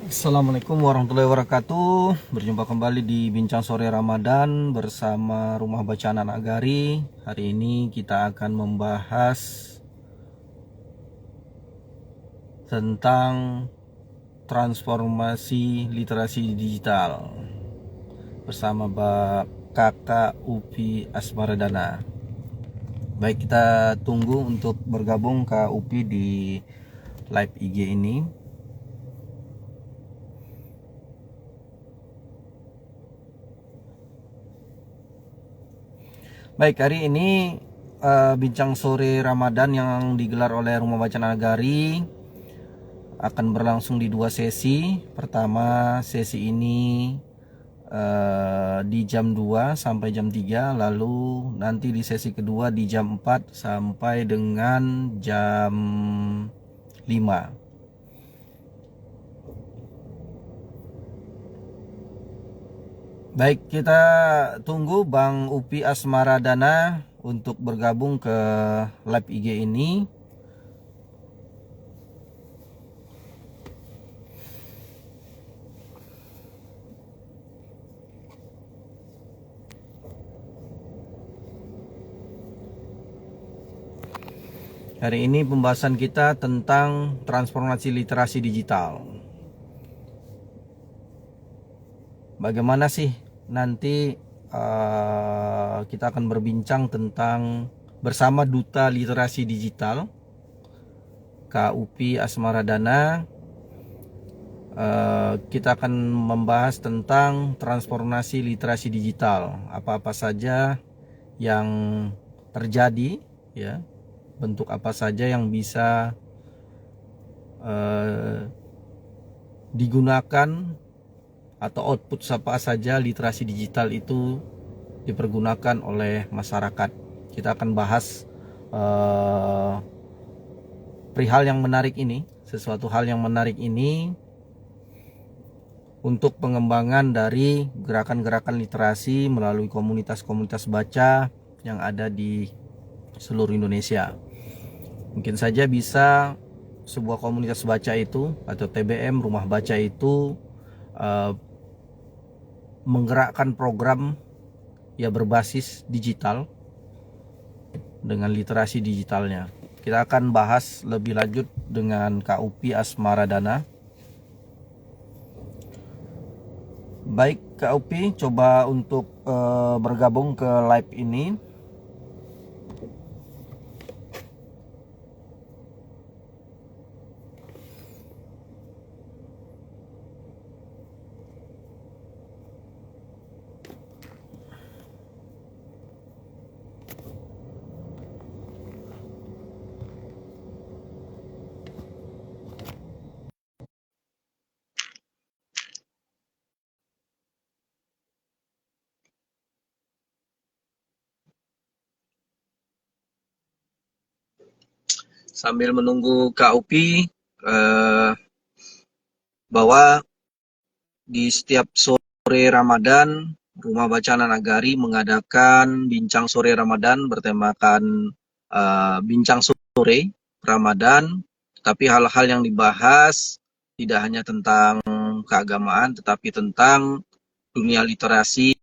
Assalamualaikum warahmatullahi wabarakatuh. Berjumpa kembali di Bincang Sore Ramadan bersama Rumah Bacaan Anak Gari. Hari ini kita akan membahas tentang transformasi literasi digital bersama Kakak Upi Asmaradana. Baik, kita tunggu untuk bergabung Kak Upi di live IG ini. Baik, hari ini Bincang Sore Ramadan yang digelar oleh Rumah Bacaan Nagari akan berlangsung di dua sesi. Pertama, sesi ini di jam 2 sampai jam 3, lalu nanti di sesi kedua di jam 4 sampai dengan jam 5. Baik, kita tunggu Bang Upi Asmaradana untuk bergabung ke live IG ini. Hari ini pembahasan kita tentang transformasi literasi digital. Bagaimana sih nanti kita akan berbincang tentang bersama Duta Literasi Digital Kak Upi Asmaradana. Kita akan membahas tentang transformasi literasi digital, apa-apa saja yang terjadi, ya, bentuk apa saja yang bisa digunakan atau output apa saja literasi digital itu dipergunakan oleh masyarakat. Kita akan bahas perihal yang menarik ini, sesuatu hal yang menarik ini untuk pengembangan dari gerakan-gerakan literasi melalui komunitas-komunitas baca yang ada di seluruh Indonesia. Mungkin saja bisa sebuah komunitas baca itu atau TBM rumah baca itu menggerakkan program ya berbasis digital dengan literasi digitalnya. Kita akan bahas lebih lanjut dengan Kak Upi Asmaradana. Baik Kak Upi, coba untuk bergabung ke live ini. Sambil menunggu Kak Upi, bahwa di setiap sore Ramadan, Rumah Bacaan Nagari mengadakan Bincang Sore Ramadan bertemakan Bincang Sore Ramadan, tapi hal-hal yang dibahas tidak hanya tentang keagamaan, tetapi tentang dunia literasi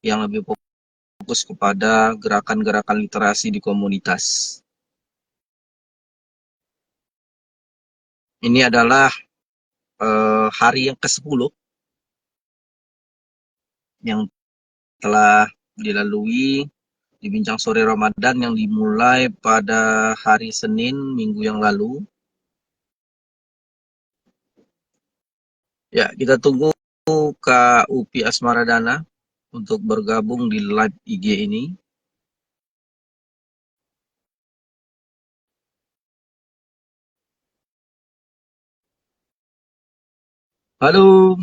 yang lebih fokus kepada gerakan-gerakan literasi di komunitas. Ini adalah hari yang ke-10 yang telah dilalui di Bincang Sore Ramadan yang dimulai pada hari Senin minggu yang lalu. Ya, kita tunggu Kak Upi Asmaradana untuk bergabung di live IG ini. Halo.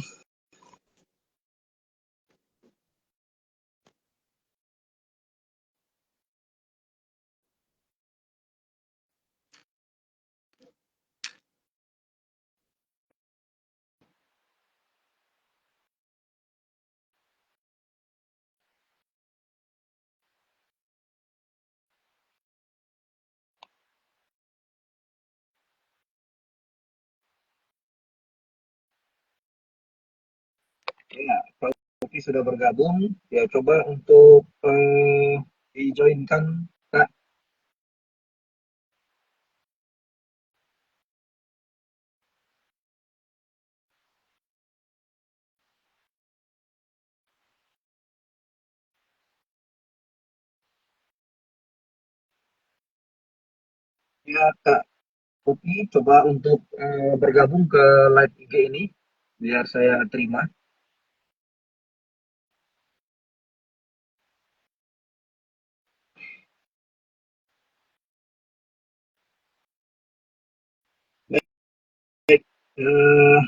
Ya, kalau Upi sudah bergabung, ya coba untuk di-joinkan, Kak. Ya, Kak Upi coba untuk bergabung ke live IG ini, biar saya terima. Baik, eh,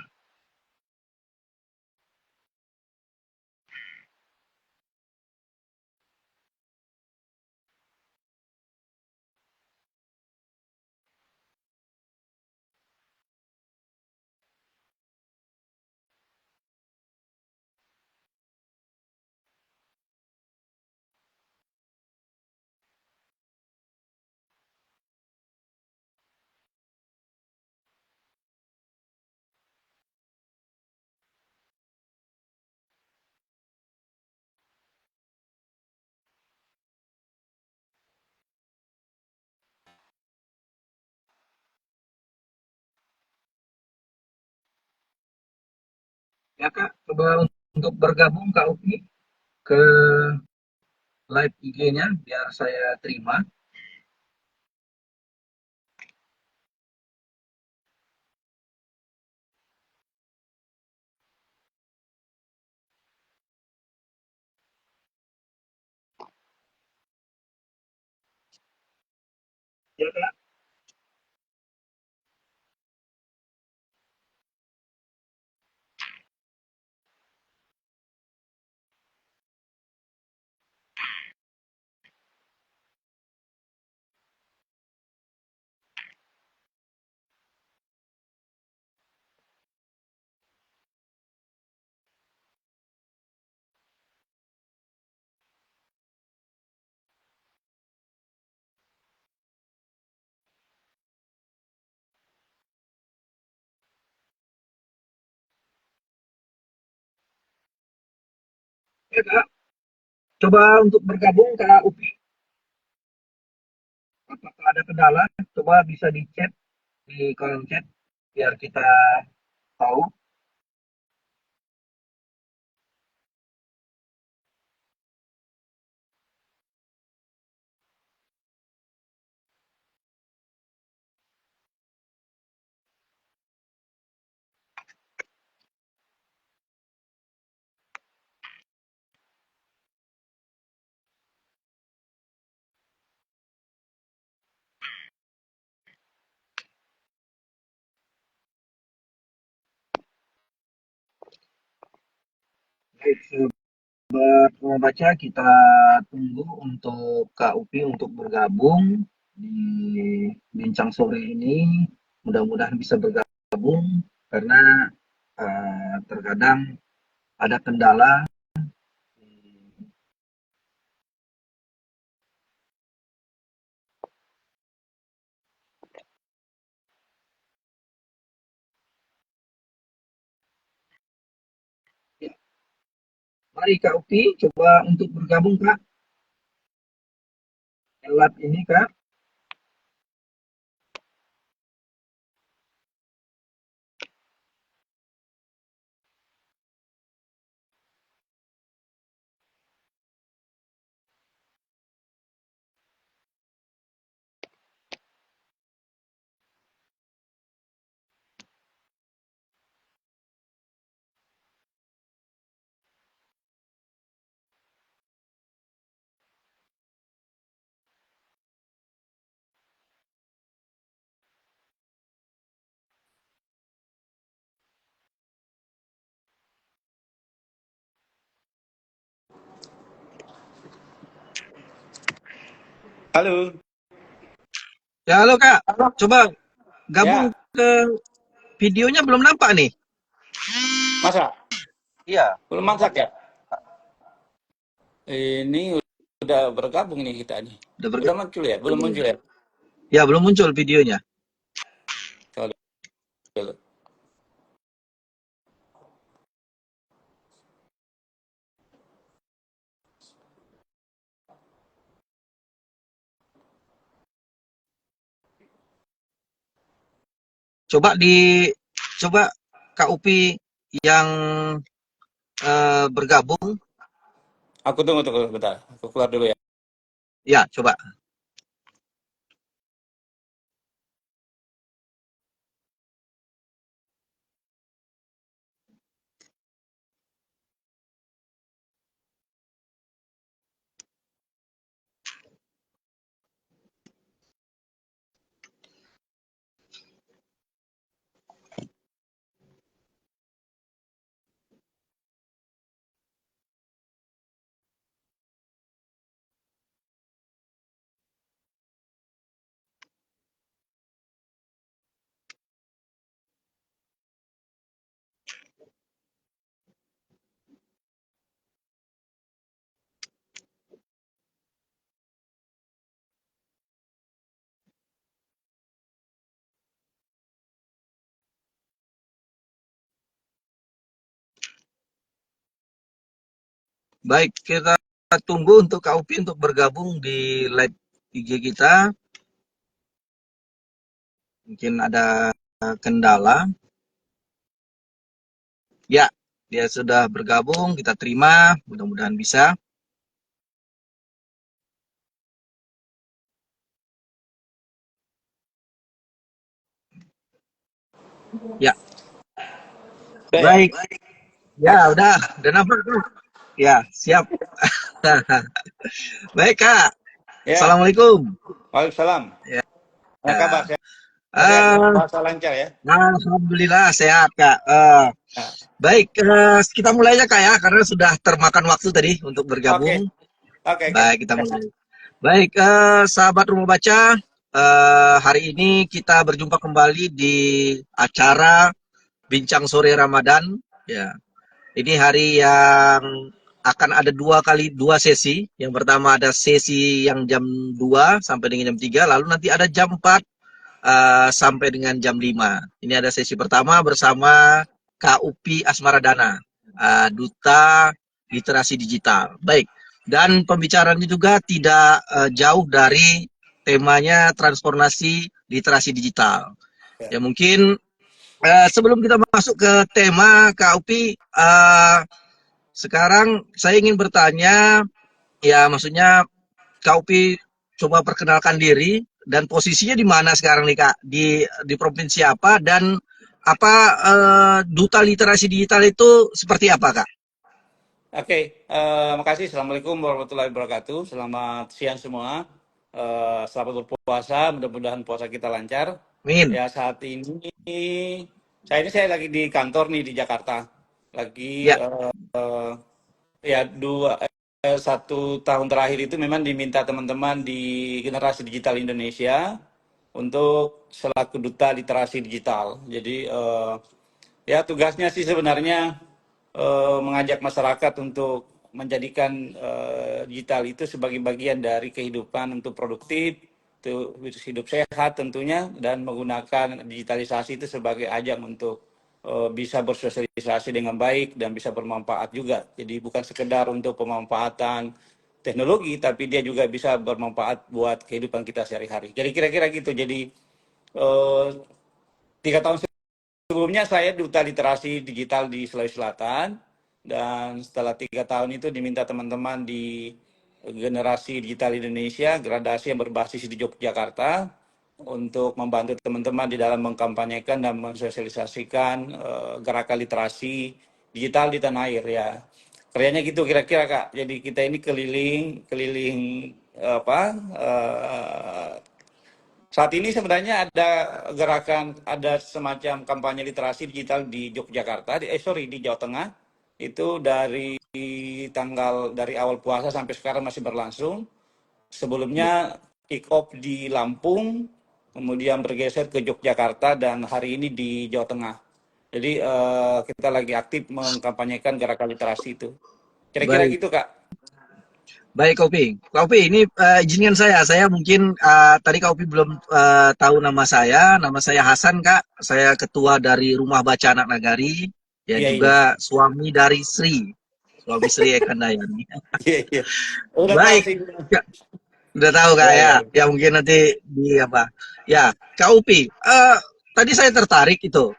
ya Kak, coba untuk bergabung Kak Upi ke live IG-nya, biar saya terima. Ya Kak, ya Kak, coba untuk bergabung Kak Upi. Apakah ada kendala? Coba bisa di chat di kolom chat biar kita tahu. Baik, sobat membaca, kita tunggu untuk Kak Upi untuk bergabung di bincang sore ini. Mudah-mudahan bisa bergabung karena terkadang ada kendala. Ya, mari Kak Upi coba untuk bergabung Kak. Lab ini Kak. Halo. Ya halo Kak, Halo. coba gabung Ya, ke videonya belum nampak nih. masa? Iya, Belum masak ya? Ini udah bergabung nih kita nih. udah Udah bergabung. muncul ya? Belum muncul ya? Ya belum muncul videonya. Coba dulu. Coba coba Kak Upi yang bergabung, Aku tunggu bentar. Aku keluar dulu ya. ya coba. Baik, kita tunggu untuk Kak Upi untuk bergabung di live IG kita. Mungkin ada kendala. Ya, dia sudah bergabung, kita terima, mudah-mudahan bisa. Ya, Udah ya? baik. Ya, udah nampak tuh. Ya, siap. Baik, Kak. Ya. Assalamualaikum. Waalaikumsalam. Ya, Apa kabar? Sehat ya? eh, Puasa lancar ya? alhamdulillah sehat, Kak. Nah, Baik, kita mulai aja, Kak ya, karena sudah termakan waktu tadi untuk oke, bergabung. oke. Baik, kita Ya. mulai. Baik, sahabat Rumah Baca, hari ini kita berjumpa kembali di acara Bincang Sore Ramadan. Ya, ini hari yang akan ada dua sesi. Yang pertama ada sesi yang jam 2 sampai dengan jam 3, lalu nanti ada jam 4 sampai dengan jam 5. Ini ada sesi pertama bersama Kak Upi Asmaradana, Duta Literasi Digital. Baik, dan pembicaranya juga tidak jauh dari temanya transformasi literasi digital. Ya. Ya mungkin sebelum kita masuk ke tema Kak Upi, sekarang saya ingin bertanya, ya maksudnya Kak Upi coba perkenalkan diri dan posisinya di mana sekarang nih Kak? Di provinsi apa dan apa duta literasi digital itu seperti apa Kak? Oke, makasih. Assalamualaikum warahmatullahi wabarakatuh. Selamat siang semua. Selamat berpuasa. Mudah-mudahan puasa kita lancar. Min. Ya, saat ini saya lagi di kantor nih di Jakarta. Lagi Ya, ya 1 tahun terakhir itu memang diminta teman-teman di generasi digital Indonesia untuk selaku duta literasi digital. Jadi ya tugasnya sih sebenarnya mengajak masyarakat untuk menjadikan digital itu sebagai bagian dari kehidupan untuk produktif, untuk hidup sehat tentunya, dan menggunakan digitalisasi itu sebagai ajang untuk bisa bersosialisasi dengan baik dan bisa bermanfaat juga. Jadi bukan sekedar untuk pemanfaatan teknologi, tapi dia juga bisa bermanfaat buat kehidupan kita sehari-hari. Jadi kira-kira gitu. Jadi eh, 3 tahun sebelumnya saya duta literasi digital di Sulawesi Selatan, dan setelah 3 tahun itu diminta teman-teman di generasi digital Indonesia, gradasi yang berbasis di Yogyakarta, untuk membantu teman-teman di dalam mengkampanyekan dan mensosialisasikan gerakan literasi digital di tanah air ya. Kerjanya gitu kira-kira Kak. Jadi kita ini keliling keliling apa saat ini sebenarnya ada gerakan, ada semacam kampanye literasi digital di Yogyakarta, di Jawa Tengah. Itu dari awal puasa sampai sekarang masih berlangsung. Sebelumnya kick off di Lampung, kemudian bergeser ke Yogyakarta, dan hari ini di Jawa Tengah. Jadi kita lagi aktif mengkampanyekan gerakan literasi itu. Kira-kira baik. gitu Kak. Baik Kak Upi. Kak Upi, ini izinkan saya mungkin tadi Kak Upi belum tahu nama saya. Nama saya Hasan Kak. Saya ketua dari Rumah Baca Anak Nagari, ya Iya, iya. juga suami dari Sri. Suami Sri Ekandayani. Iya, iya. Udah tahu Baik. sih. Udah tahu Kak Ya, ya? ya. Ya mungkin nanti di apa? Ya, Kak Upi. tadi saya tertarik itu.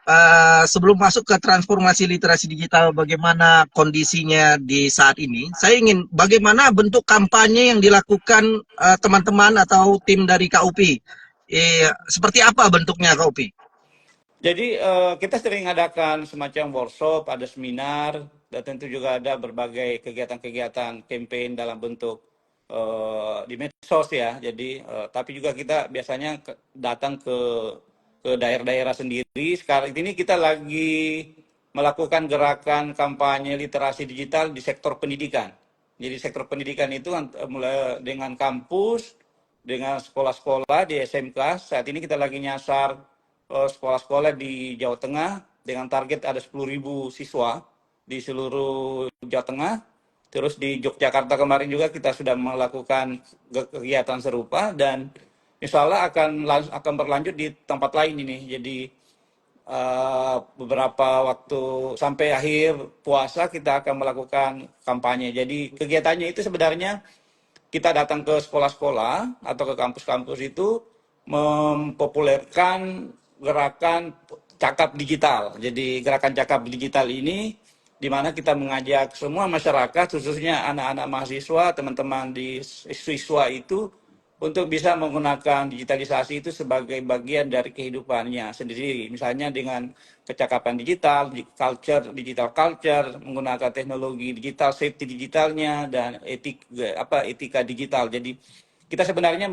Sebelum masuk ke transformasi literasi digital, bagaimana kondisinya di saat ini? Saya ingin bagaimana bentuk kampanye yang dilakukan teman-teman atau tim dari KUP. Seperti apa bentuknya KUP? Jadi kita sering adakan semacam workshop, ada seminar, dan tentu juga ada berbagai kegiatan-kegiatan campaign dalam bentuk di medsos ya. Jadi tapi juga kita biasanya datang ke daerah-daerah sendiri. Sekarang ini kita lagi melakukan gerakan kampanye literasi digital di sektor pendidikan. Jadi sektor pendidikan itu mulai dengan kampus, dengan sekolah-sekolah di SMK. Saat ini kita lagi nyasar sekolah-sekolah di Jawa Tengah dengan target ada 10.000 siswa di seluruh Jawa Tengah. Terus di Yogyakarta kemarin juga kita sudah melakukan kegiatan serupa dan insya Allah akan berlanjut di tempat lain ini. Jadi beberapa waktu sampai akhir puasa kita akan melakukan kampanye. Jadi kegiatannya itu sebenarnya kita datang ke sekolah-sekolah atau ke kampus-kampus itu mempopulerkan gerakan cakap digital. Jadi gerakan cakap digital ini di mana kita mengajak semua masyarakat, khususnya anak-anak mahasiswa, teman-teman di siswa itu untuk bisa menggunakan digitalisasi itu sebagai bagian dari kehidupannya sendiri. Misalnya dengan kecakapan digital, digital culture, menggunakan teknologi digital, safety digitalnya, dan etika digital. Jadi kita sebenarnya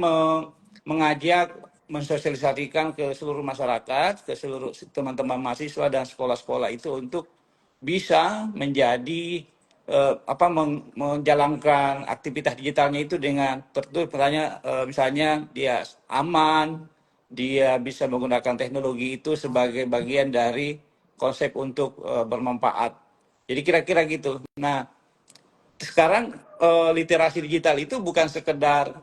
mengajak, mensosialisasikan ke seluruh masyarakat, ke seluruh teman-teman mahasiswa dan sekolah-sekolah itu untuk bisa menjadi menjalankan aktivitas digitalnya itu dengan tertutup, misalnya dia aman, dia bisa menggunakan teknologi itu sebagai bagian dari konsep untuk bermanfaat. Jadi kira-kira gitu. Nah, sekarang literasi digital itu bukan sekedar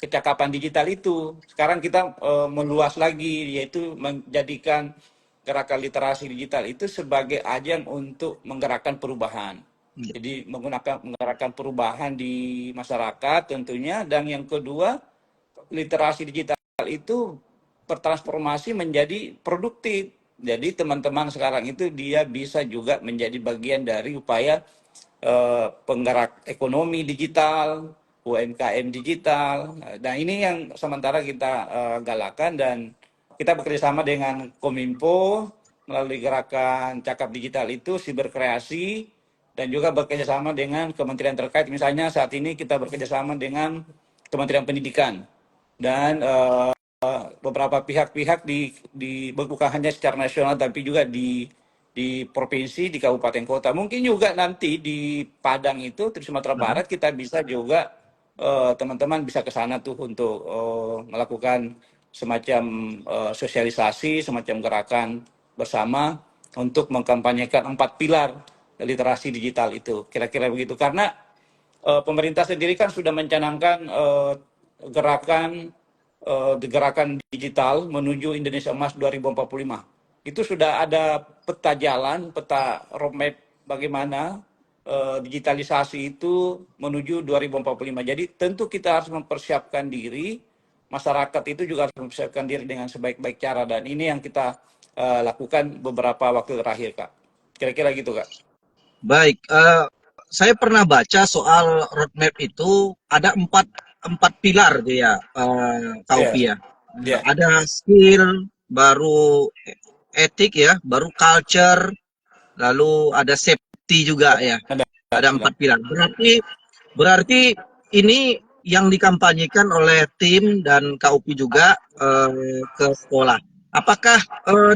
kecakapan digital itu. Sekarang kita meluas lagi, yaitu menjadikan gerakan literasi digital itu sebagai ajang untuk menggerakkan perubahan. Jadi menggerakkan perubahan di masyarakat tentunya. Dan yang kedua, literasi digital itu bertransformasi menjadi produktif. Jadi teman-teman sekarang itu dia bisa juga menjadi bagian dari upaya penggerak ekonomi digital, UMKM digital. Nah ini yang sementara kita galakan dan kita bekerjasama dengan Kominfo melalui gerakan cakap digital itu siberkreasi dan juga bekerjasama dengan kementerian terkait. Misalnya saat ini kita bekerjasama dengan Kementerian Pendidikan dan beberapa pihak-pihak bukan hanya secara nasional tapi juga di provinsi, di kabupaten kota. Mungkin juga nanti di Padang itu, di Sumatera Barat, kita bisa juga teman-teman bisa ke sana tuh untuk melakukan semacam sosialisasi, semacam gerakan bersama untuk mengkampanyekan 4 pilar literasi digital itu. Kira-kira begitu. Karena pemerintah sendiri kan sudah mencanangkan gerakan digital menuju Indonesia Emas 2045. Itu sudah ada peta jalan, peta roadmap bagaimana digitalisasi itu menuju 2045. Jadi tentu kita harus mempersiapkan diri, masyarakat itu juga harus mempersiapkan diri dengan sebaik-baik cara. Dan ini yang kita lakukan beberapa waktu terakhir, Kak. Kira-kira gitu, Kak. Baik, saya pernah baca soal roadmap itu ada empat pilar dia, KUP Iya, ya. iya. Ada skill, baru etik ya, baru culture, lalu ada safety juga ya. Ada, Ada ada. 4 pilar. Berarti ini yang dikampanyekan oleh tim dan KUP juga ke sekolah. Apakah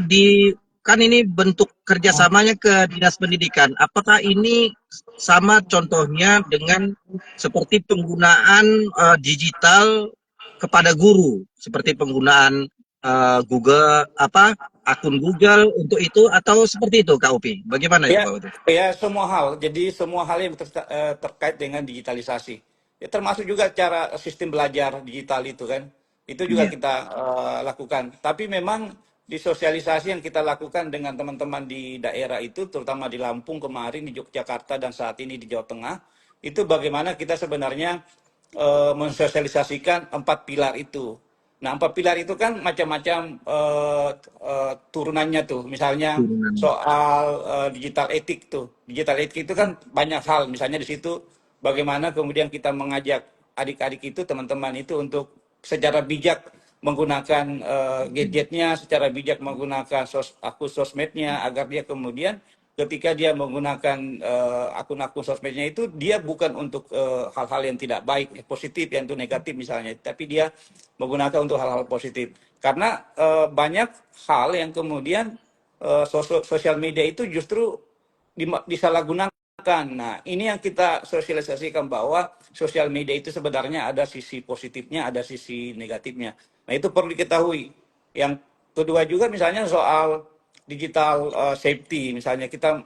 di kan ini bentuk kerjasamanya ke dinas pendidikan? Apakah ini sama contohnya dengan seperti penggunaan digital kepada guru, seperti penggunaan Google akun Google untuk itu atau seperti itu KUP? Bagaimana itu Ya, Pak Watu? ya semua hal. Jadi semua hal yang terkait dengan digitalisasi. Ya, termasuk juga cara sistem belajar digital itu kan. Itu juga Iya. kita lakukan. Tapi memang di sosialisasi yang kita lakukan dengan teman-teman di daerah itu, terutama di Lampung kemarin, di Yogyakarta, dan saat ini di Jawa Tengah, itu bagaimana kita sebenarnya mensosialisasikan 4 pilar itu. Nah, 4 pilar itu kan macam-macam turunannya tuh. Misalnya turunan. soal digital etik tuh. Digital etik itu kan banyak hal. Misalnya di situ bagaimana kemudian kita mengajak adik-adik itu, teman-teman itu untuk secara bijak menggunakan gadgetnya, secara bijak menggunakan akun sosmednya agar dia kemudian ketika dia menggunakan akun-akun sosmednya itu dia bukan untuk hal-hal yang tidak baik, positif, yang itu negatif misalnya, tapi dia menggunakan untuk hal-hal positif. Karena banyak hal yang kemudian sosial media itu justru disalahgunakan. Nah, ini yang kita sosialisasikan bahwa sosial media itu sebenarnya ada sisi positifnya, ada sisi negatifnya. Nah, itu perlu diketahui. Yang kedua juga misalnya soal digital safety, misalnya kita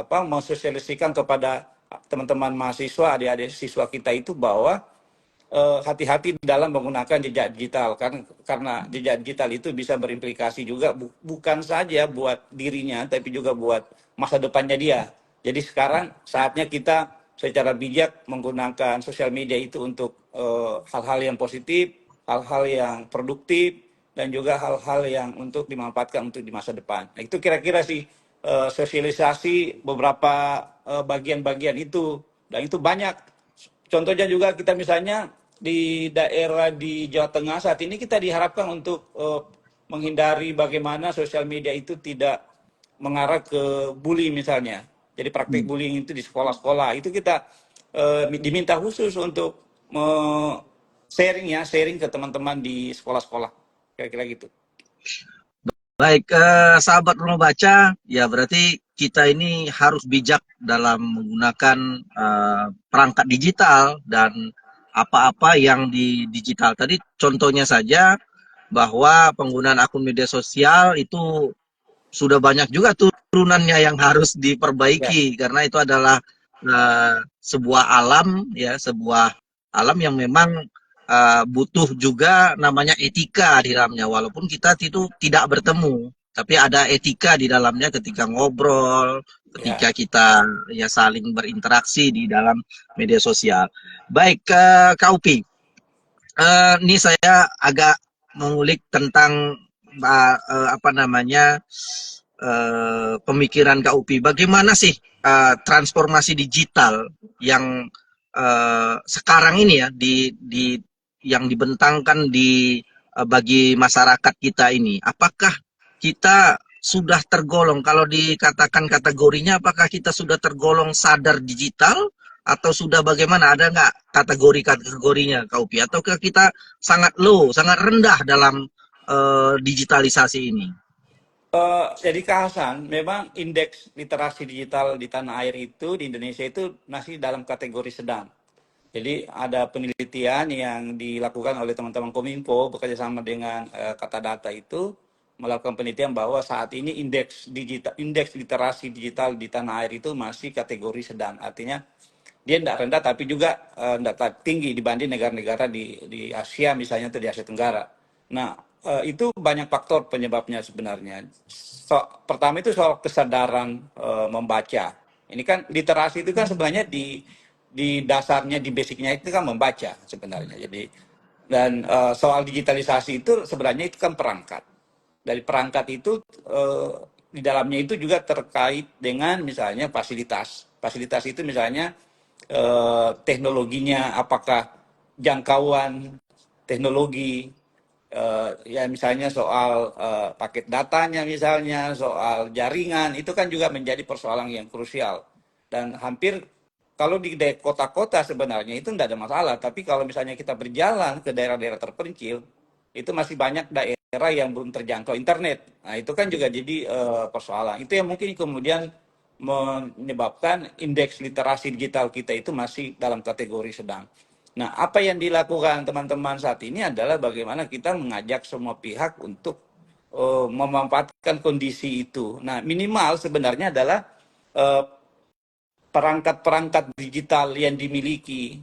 mensosialisasikan kepada teman-teman mahasiswa, adik-adik siswa kita itu bahwa hati-hati dalam menggunakan jejak digital, karena jejak digital itu bisa berimplikasi juga bukan saja buat dirinya tapi juga buat masa depannya dia. Jadi sekarang saatnya kita secara bijak menggunakan sosial media itu untuk hal-hal yang positif, hal-hal yang produktif, dan juga hal-hal yang untuk dimanfaatkan untuk di masa depan. Nah, itu kira-kira sih sosialisasi beberapa bagian-bagian itu, dan itu banyak. Contohnya juga kita misalnya di daerah di Jawa Tengah saat ini kita diharapkan untuk menghindari bagaimana sosial media itu tidak mengarah ke bully misalnya. Jadi praktik Hmm. bullying itu di sekolah-sekolah itu kita diminta khusus untuk sharing ke teman-teman di sekolah-sekolah. Kira-kira gitu. Baik, sahabat rumah baca, ya berarti kita ini harus bijak dalam menggunakan perangkat digital dan apa-apa yang di digital. Tadi contohnya saja bahwa penggunaan akun media sosial itu sudah banyak juga turunannya yang harus Ya, diperbaiki karena itu adalah sebuah alam ya, sebuah alam yang memang butuh juga namanya etika di dalamnya walaupun kita itu tidak bertemu tapi ada etika di dalamnya ketika ngobrol, ketika ya. kita ya saling berinteraksi di dalam media sosial. Baik, Kak Upi, ini saya agak mengulik tentang apa namanya pemikiran Kak Upi. Bagaimana sih transformasi digital yang sekarang ini ya di yang dibentangkan di bagi masyarakat kita ini? Apakah kita sudah tergolong kalau dikatakan kategorinya apakah kita sudah tergolong sadar digital atau sudah bagaimana? Ada nggak kategori-kategorinya, Kak Upi? Ataukah kita sangat low, sangat rendah dalam digitalisasi ini? Jadi Kak Hasan, memang indeks literasi digital di tanah air itu di Indonesia itu masih dalam kategori sedang. Jadi ada penelitian yang dilakukan oleh teman-teman Kominfo bekerja sama dengan Kata Data itu melakukan penelitian bahwa saat ini indeks literasi digital di tanah air itu masih kategori sedang. Artinya dia tidak rendah tapi juga tidak tinggi dibanding negara-negara di Asia misalnya atau di Asia Tenggara. Nah, itu banyak faktor penyebabnya sebenarnya. Pertama itu soal kesadaran membaca. Ini kan literasi itu kan sebenarnya di dasarnya, di basicnya itu kan membaca sebenarnya. Jadi dan soal digitalisasi itu sebenarnya itu kan perangkat. Dari perangkat itu di dalamnya itu juga terkait dengan misalnya fasilitas. Fasilitas itu misalnya teknologinya, apakah jangkauan teknologi, ya misalnya soal paket datanya misalnya, soal jaringan, itu kan juga menjadi persoalan yang krusial. Dan hampir kalau di kota-kota sebenarnya itu tidak ada masalah, tapi kalau misalnya kita berjalan ke daerah-daerah terpencil, itu masih banyak daerah yang belum terjangkau internet. Nah, itu kan juga jadi persoalan. Itu yang mungkin kemudian menyebabkan indeks literasi digital kita itu masih dalam kategori sedang. Nah, apa yang dilakukan teman-teman saat ini adalah bagaimana kita mengajak semua pihak untuk memanfaatkan kondisi itu. Nah, minimal sebenarnya adalah eh, perangkat-perangkat digital yang dimiliki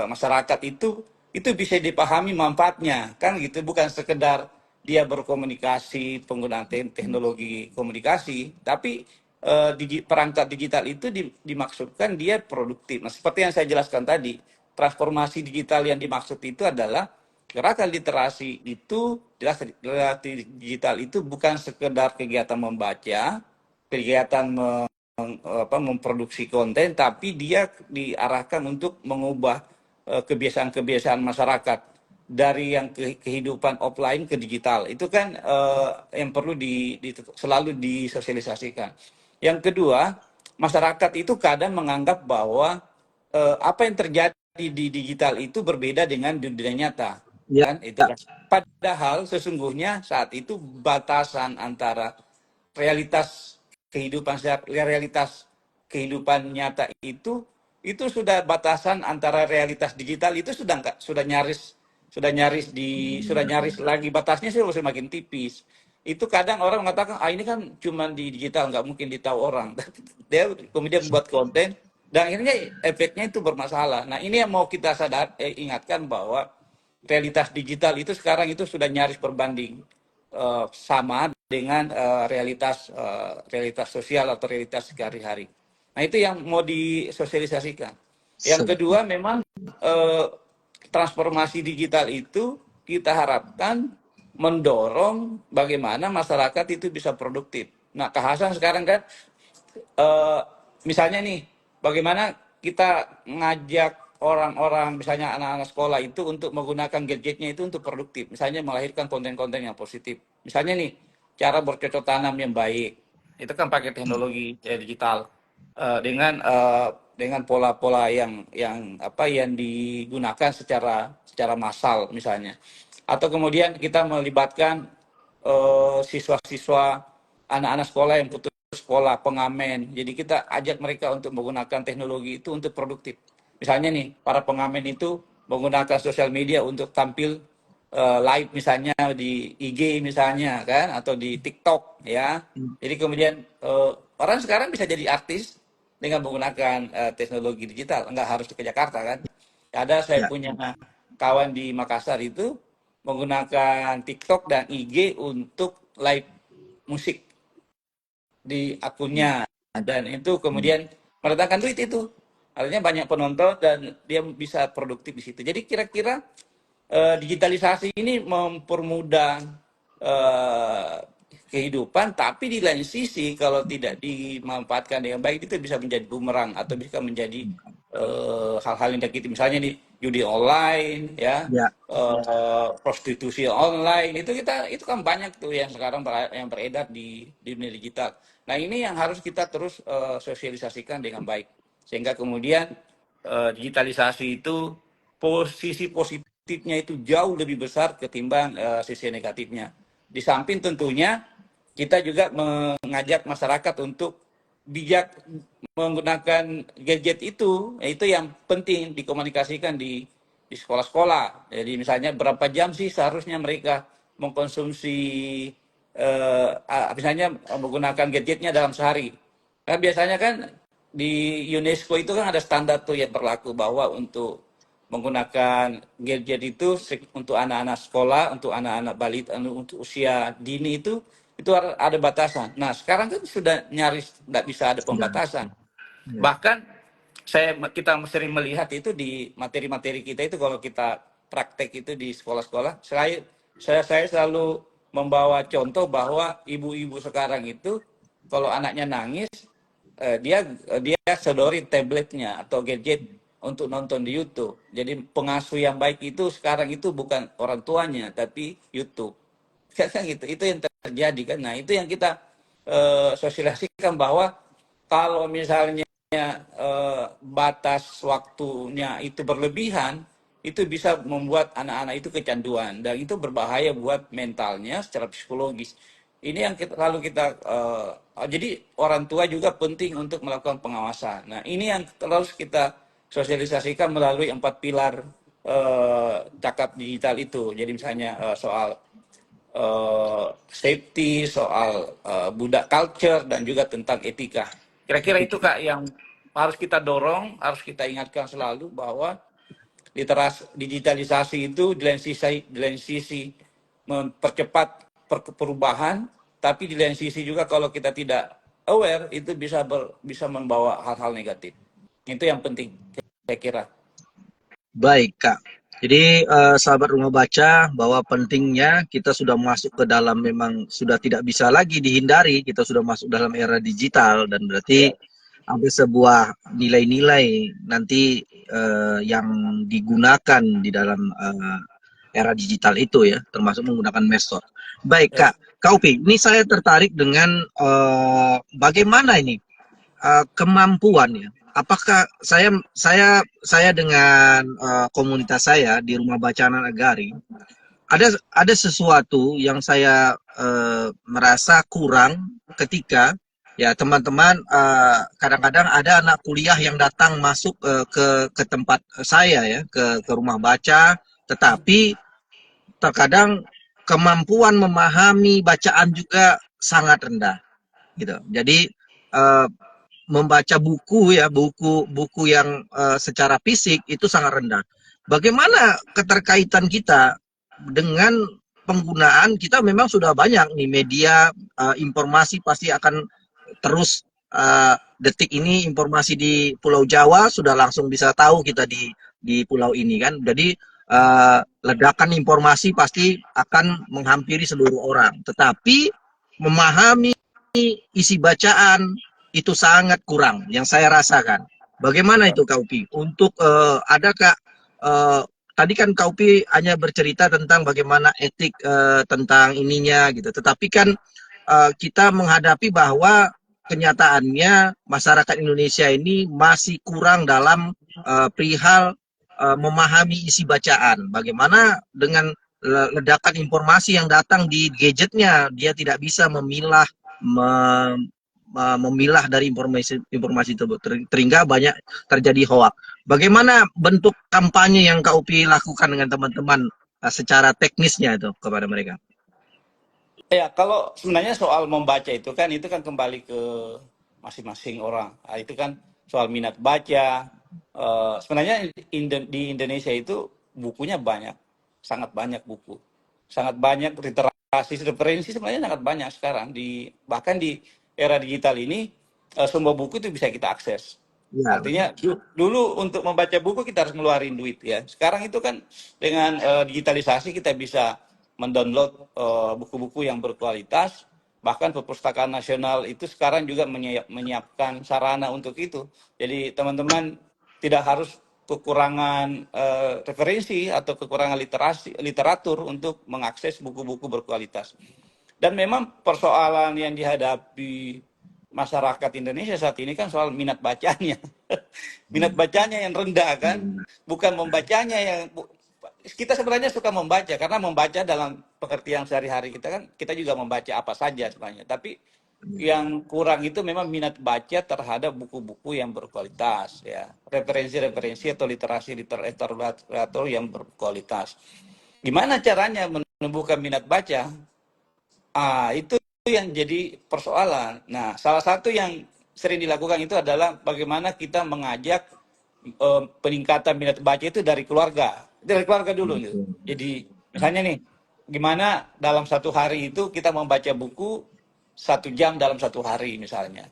masyarakat itu bisa dipahami manfaatnya, kan gitu, bukan sekedar dia berkomunikasi penggunaan teknologi komunikasi, tapi perangkat digital itu dimaksudkan dia produktif. Nah, seperti yang saya jelaskan tadi, transformasi digital yang dimaksud itu adalah gerakan literasi itu jelas, literasi digital itu bukan sekedar kegiatan membaca, kegiatan memproduksi konten, tapi dia diarahkan untuk mengubah kebiasaan-kebiasaan masyarakat dari yang kehidupan offline ke digital. Itu kan yang perlu selalu disosialisasikan. Yang kedua, masyarakat itu kadang menganggap bahwa apa yang terjadi di digital itu berbeda dengan dunia nyata, Ya. kan itu kan. Padahal sesungguhnya saat itu batasan antara realitas realitas kehidupan nyata itu sudah batasan antara realitas digital itu sudah nyaris lagi batasnya sih semakin tipis. Itu kadang orang mengatakan ini kan cuma di digital nggak mungkin ditahu orang. Dia kemudian membuat konten dan akhirnya efeknya itu bermasalah. Nah ini yang mau kita ingatkan bahwa realitas digital itu sekarang itu sudah nyaris berbanding sama dengan realitas sosial atau realitas sehari-hari. Nah itu yang mau disosialisasikan. Yang kedua memang eh, transformasi digital itu kita harapkan mendorong bagaimana masyarakat itu bisa produktif. Nah, Kak sekarang kan eh, misalnya nih, bagaimana kita ngajak orang-orang, misalnya anak-anak sekolah itu untuk menggunakan gadgetnya itu untuk produktif. Misalnya melahirkan konten-konten yang positif. Misalnya nih, cara bercocok tanam yang baik. Itu kan pakai teknologi digital dengan pola-pola yang digunakan secara massal misalnya. Atau kemudian kita melibatkan siswa-siswa anak-anak sekolah yang putus sekolah, pengamen. Jadi kita ajak mereka untuk menggunakan teknologi itu untuk produktif. Misalnya nih, para pengamen itu menggunakan sosial media untuk tampil live misalnya di IG misalnya kan, atau di TikTok ya. Jadi kemudian orang sekarang bisa jadi artis dengan menggunakan teknologi digital, nggak harus ke Jakarta kan. Ada saya Ya. punya kawan di Makassar itu menggunakan TikTok dan IG untuk live musik di akunnya dan itu kemudian mendatangkan duit itu. Artinya banyak penonton dan dia bisa produktif di situ. Jadi kira-kira digitalisasi ini mempermudah eh, kehidupan, tapi di lain sisi kalau tidak dimanfaatkan dengan baik itu bisa menjadi bumerang atau bisa menjadi hal-hal yang negatif. Misalnya di judi online, ya, Ya. prostitusi online itu kan banyak tuh yang sekarang yang beredar di dunia digital. Nah ini yang harus kita terus sosialisasikan dengan baik sehingga kemudian digitalisasi itu posisi positifnya itu jauh lebih besar ketimbang sisi negatifnya. Di samping tentunya kita juga mengajak masyarakat untuk bijak menggunakan gadget itu yang penting dikomunikasikan di sekolah-sekolah. Jadi misalnya berapa jam sih seharusnya mereka mengkonsumsi misalnya menggunakan gadgetnya dalam sehari. Nah, biasanya kan di UNESCO itu kan ada standar tuh yang berlaku bahwa untuk menggunakan gadget itu untuk anak-anak sekolah, untuk anak-anak balita, untuk usia dini itu ada batasan. Nah, sekarang kan sudah nyaris tidak bisa ada Sudah. pembatasan. Ya. Bahkan kita sering melihat itu di materi-materi kita itu kalau kita praktek itu di sekolah-sekolah. Saya selalu membawa contoh bahwa ibu-ibu sekarang itu kalau anaknya nangis dia sodorin tabletnya atau gadget untuk nonton di YouTube. Jadi pengasuh yang baik itu sekarang itu bukan orang tuanya tapi YouTube. Kan gitu. Itu yang terjadi kan. Nah, itu yang kita sosialisasikan bahwa kalau misalnya batas waktunya itu berlebihan, itu bisa membuat anak-anak itu kecanduan dan itu berbahaya buat mentalnya secara psikologis. Ini yang kita jadi orang tua juga penting untuk melakukan pengawasan. Nah, ini yang terus kita sosialisasikan melalui 4 pilar cakap digital itu. Jadi misalnya soal safety, soal budak culture dan juga tentang etika. Kira-kira itu Kak yang harus kita dorong, harus kita ingatkan selalu bahwa literasi digitalisasi itu di lain sisi mempercepat perubahan, tapi di lain sisi juga kalau kita tidak aware itu bisa membawa hal-hal negatif. Itu yang penting saya kira. Baik, Kak. Jadi sahabat rumah baca, bahwa pentingnya kita sudah masuk ke dalam, memang sudah tidak bisa lagi dihindari, kita sudah masuk dalam era digital, dan berarti Ya. ada sebuah nilai-nilai nanti yang digunakan di dalam era digital itu ya, termasuk menggunakan medsos. Baik Ya. Kak, Kaupi, ini saya tertarik dengan bagaimana ini kemampuan ya. Apakah saya dengan komunitas saya di Rumah Bacaan Nagari, ada sesuatu yang saya merasa kurang ketika ya teman-teman, kadang-kadang ada anak kuliah yang datang masuk ke tempat saya ya, ke rumah baca, tetapi terkadang kemampuan memahami bacaan juga sangat rendah gitu. Jadi eh, membaca buku ya, buku yang secara fisik itu sangat rendah. Bagaimana keterkaitan kita dengan penggunaan kita? Memang sudah banyak nih media, informasi pasti akan terus, detik ini informasi di Pulau Jawa sudah langsung bisa tahu kita di pulau ini kan. Jadi ledakan informasi pasti akan menghampiri seluruh orang. Tetapi memahami isi bacaan itu sangat kurang yang saya rasakan. Bagaimana itu Kaupi? Untuk adakah eh, tadi kan Kaupi hanya bercerita tentang bagaimana etik tentang ininya gitu. Tetapi kan kita menghadapi bahwa kenyataannya masyarakat Indonesia ini masih kurang dalam perihal memahami isi bacaan. Bagaimana dengan ledakan informasi yang datang di gadgetnya, dia tidak bisa memilah, memilah dari informasi tersebut, sehingga banyak terjadi hoak. Bagaimana bentuk kampanye yang Kak Upi lakukan dengan teman-teman secara teknisnya itu kepada mereka? Ya, kalau sebenarnya soal membaca itu kan kembali ke masing-masing orang. Nah, itu kan soal minat baca. Sebenarnya di Indonesia itu bukunya banyak, sangat banyak buku, sangat banyak literasi, referensi sebenarnya sangat banyak sekarang bahkan di era digital ini semua buku itu bisa kita akses. Ya, Artinya dulu untuk membaca buku kita harus ngeluarin duit ya. Sekarang itu kan dengan digitalisasi kita bisa mendownload buku-buku yang berkualitas. Bahkan Perpustakaan Nasional itu sekarang juga menyiapkan sarana untuk itu. Jadi teman-teman tidak harus kekurangan referensi atau kekurangan literatur untuk mengakses buku-buku berkualitas. Dan memang persoalan yang dihadapi masyarakat Indonesia saat ini kan soal minat bacanya. Minat bacanya yang rendah kan, bukan membacanya yang kita sebenarnya suka membaca karena membaca dalam pengertian sehari-hari kita kan kita juga membaca apa saja sebenarnya. Tapi yang kurang itu memang minat baca terhadap buku-buku yang berkualitas ya, referensi-referensi atau literasi literatur yang berkualitas. Gimana caranya menumbuhkan minat baca? Itu yang jadi persoalan. Nah, salah satu yang sering dilakukan itu adalah bagaimana kita mengajak peningkatan minat baca itu dari keluarga. Dari keluarga dulu gitu. Jadi misalnya nih, gimana dalam satu hari itu kita membaca buku 1 jam dalam satu hari misalnya.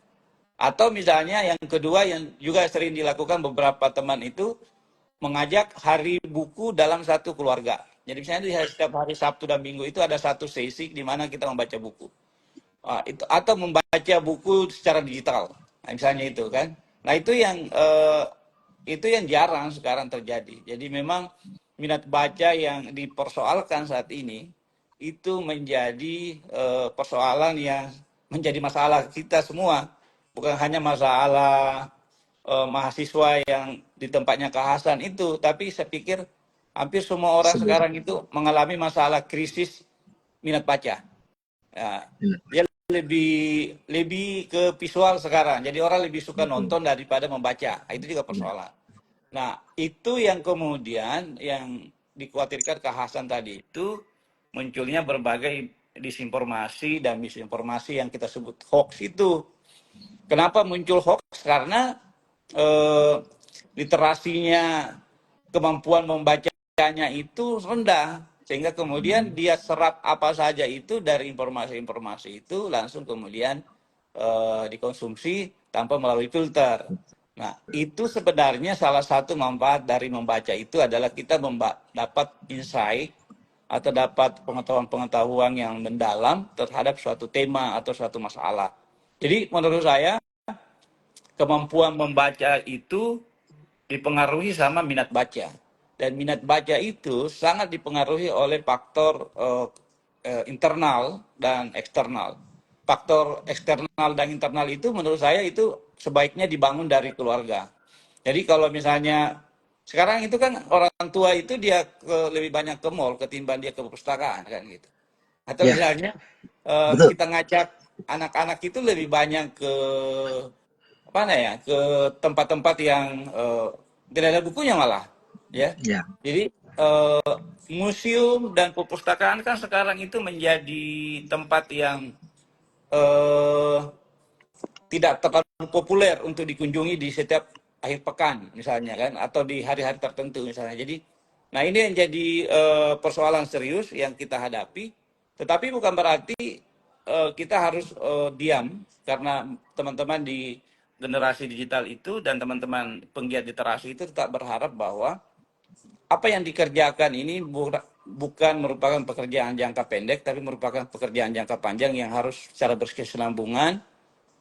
Atau misalnya yang kedua yang juga sering dilakukan beberapa teman itu mengajak hari buku dalam satu keluarga. Jadi misalnya di setiap hari Sabtu dan Minggu itu ada satu sesi di mana kita membaca buku. Atau membaca buku secara digital. Nah, misalnya itu kan. Nah, itu yang jarang sekarang terjadi. Jadi memang minat baca yang dipersoalkan saat ini itu menjadi persoalan yang menjadi masalah kita semua, bukan hanya masalah mahasiswa yang di tempatnya kehasan itu, tapi saya pikir hampir semua orang seluruh. sekarang itu mengalami masalah krisis minat baca. Ya, dia lebih lebih ke visual sekarang. Jadi orang lebih suka Betul. nonton daripada membaca. Itu juga persoalan. Nah, itu yang kemudian yang dikhawatirkan Kak Hasan tadi itu munculnya berbagai disinformasi dan misinformasi yang kita sebut hoax itu. Kenapa muncul hoax? Karena eh, literasinya, kemampuan membacanya itu rendah. Sehingga kemudian dia serap apa saja itu dari informasi-informasi itu langsung kemudian dikonsumsi tanpa melalui filter. Nah, itu sebenarnya salah satu manfaat dari membaca itu adalah kita dapat insight atau dapat pengetahuan-pengetahuan yang mendalam terhadap suatu tema atau suatu masalah. Jadi menurut saya kemampuan membaca itu dipengaruhi sama minat baca. Dan minat baca itu sangat dipengaruhi oleh faktor internal dan eksternal. Faktor eksternal dan internal itu menurut saya itu sebaiknya dibangun dari keluarga. Jadi kalau misalnya sekarang itu kan orang tua itu dia lebih banyak ke mall ketimbang dia ke perpustakaan kan gitu. Atau Ya, misalnya betul. kita ngajak anak-anak itu lebih banyak ke mana ya, ke tempat-tempat yang tidak ada bukunya malah, ya. Ya, Jadi museum dan perpustakaan kan sekarang itu menjadi tempat yang eh, tidak terlalu populer untuk dikunjungi di setiap akhir pekan misalnya kan, atau di hari-hari tertentu misalnya. Jadi, nah ini yang jadi persoalan serius yang kita hadapi. Tetapi bukan berarti kita harus diam, karena teman-teman di generasi digital itu dan teman-teman penggiat literasi itu tetap berharap bahwa apa yang dikerjakan ini bukan merupakan pekerjaan jangka pendek, tapi merupakan pekerjaan jangka panjang yang harus secara berkesinambungan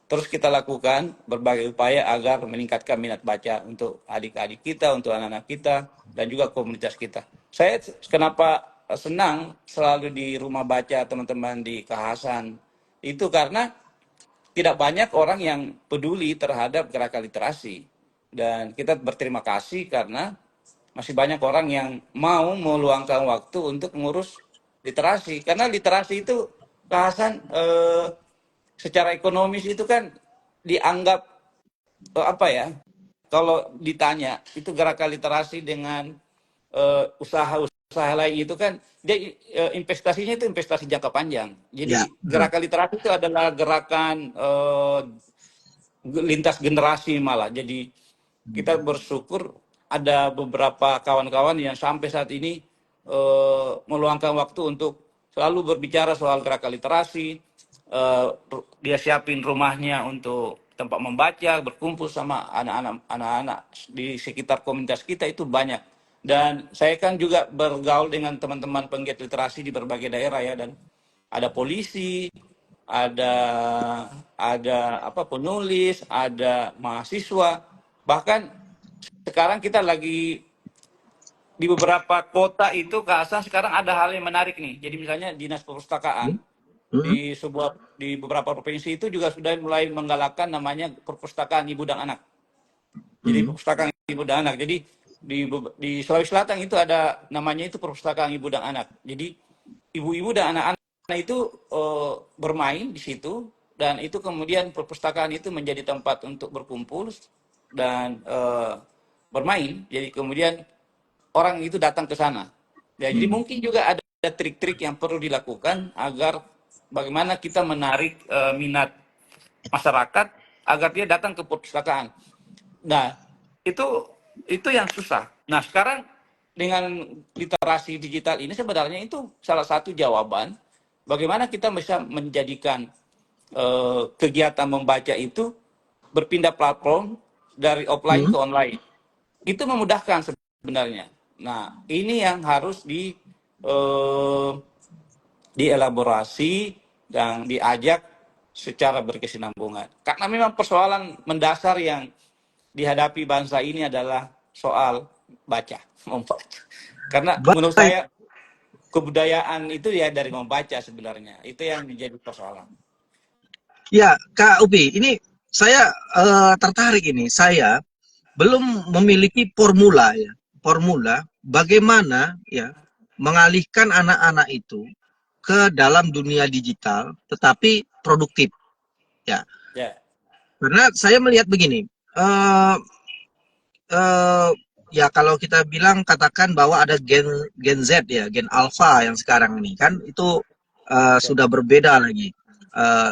terus kita lakukan berbagai upaya agar meningkatkan minat baca untuk adik-adik kita, untuk anak-anak kita, dan juga komunitas kita. Saya kenapa senang selalu di rumah baca teman-teman di Kahasan, itu karena tidak banyak orang yang peduli terhadap gerakan literasi. Dan kita berterima kasih karena masih banyak orang yang mau meluangkan waktu untuk mengurus literasi. Karena literasi itu Kahasan secara ekonomis itu kan dianggap apa ya? Kalau ditanya itu gerakan literasi dengan usaha-usaha lain itu kan dia investasinya itu investasi jangka panjang. ya, Jadi betul. gerakan literasi itu adalah gerakan lintas generasi malah. Jadi kita bersyukur ada beberapa kawan-kawan yang sampai saat ini meluangkan waktu untuk selalu berbicara soal gerakan literasi. Dia siapin rumahnya untuk tempat membaca, berkumpul sama anak-anak di sekitar komunitas kita itu banyak. Dan saya kan juga bergaul dengan teman-teman penggiat literasi di berbagai daerah ya, dan ada polisi, ada apa penulis, ada mahasiswa. Bahkan sekarang kita lagi di beberapa kota itu keasan sekarang ada hal yang menarik nih. Jadi misalnya dinas perpustakaan Hmm, di beberapa provinsi itu juga sudah mulai menggalakkan namanya perpustakaan ibu dan anak. Jadi hmm, perpustakaan ibu dan anak. Jadi di Sulawesi Selatan itu ada namanya itu perpustakaan ibu dan anak. Jadi ibu-ibu dan anak-anak itu bermain di situ, dan itu kemudian perpustakaan itu menjadi tempat untuk berkumpul dan bermain. Jadi kemudian orang itu datang ke sana. Ya, jadi hmm. mungkin juga ada trik-trik yang perlu dilakukan agar bagaimana kita menarik minat masyarakat agar dia datang ke perpustakaan. Nah, itu itu yang susah. Nah, sekarang dengan literasi digital ini sebenarnya itu salah satu jawaban bagaimana kita bisa menjadikan kegiatan membaca itu berpindah platform dari offline Hmm. ke online. Itu memudahkan sebenarnya. Nah, ini yang harus eh, dielaborasi dan diajak secara berkesinambungan. Karena memang persoalan mendasar yang dihadapi bangsa ini adalah soal baca, membaca. Karena menurut Baik, saya kebudayaan itu ya dari membaca sebenarnya. Itu yang menjadi persoalan. ya Kak Upi, ini saya tertarik ini. Saya belum memiliki formula ya, formula bagaimana ya mengalihkan anak-anak itu ke dalam dunia digital, tetapi produktif ya. Ya, Karena saya melihat begini, eh eh, ya kalau kita bilang katakan bahwa ada Gen Z ya, Gen Alpha yang sekarang ini kan itu ya, sudah berbeda lagi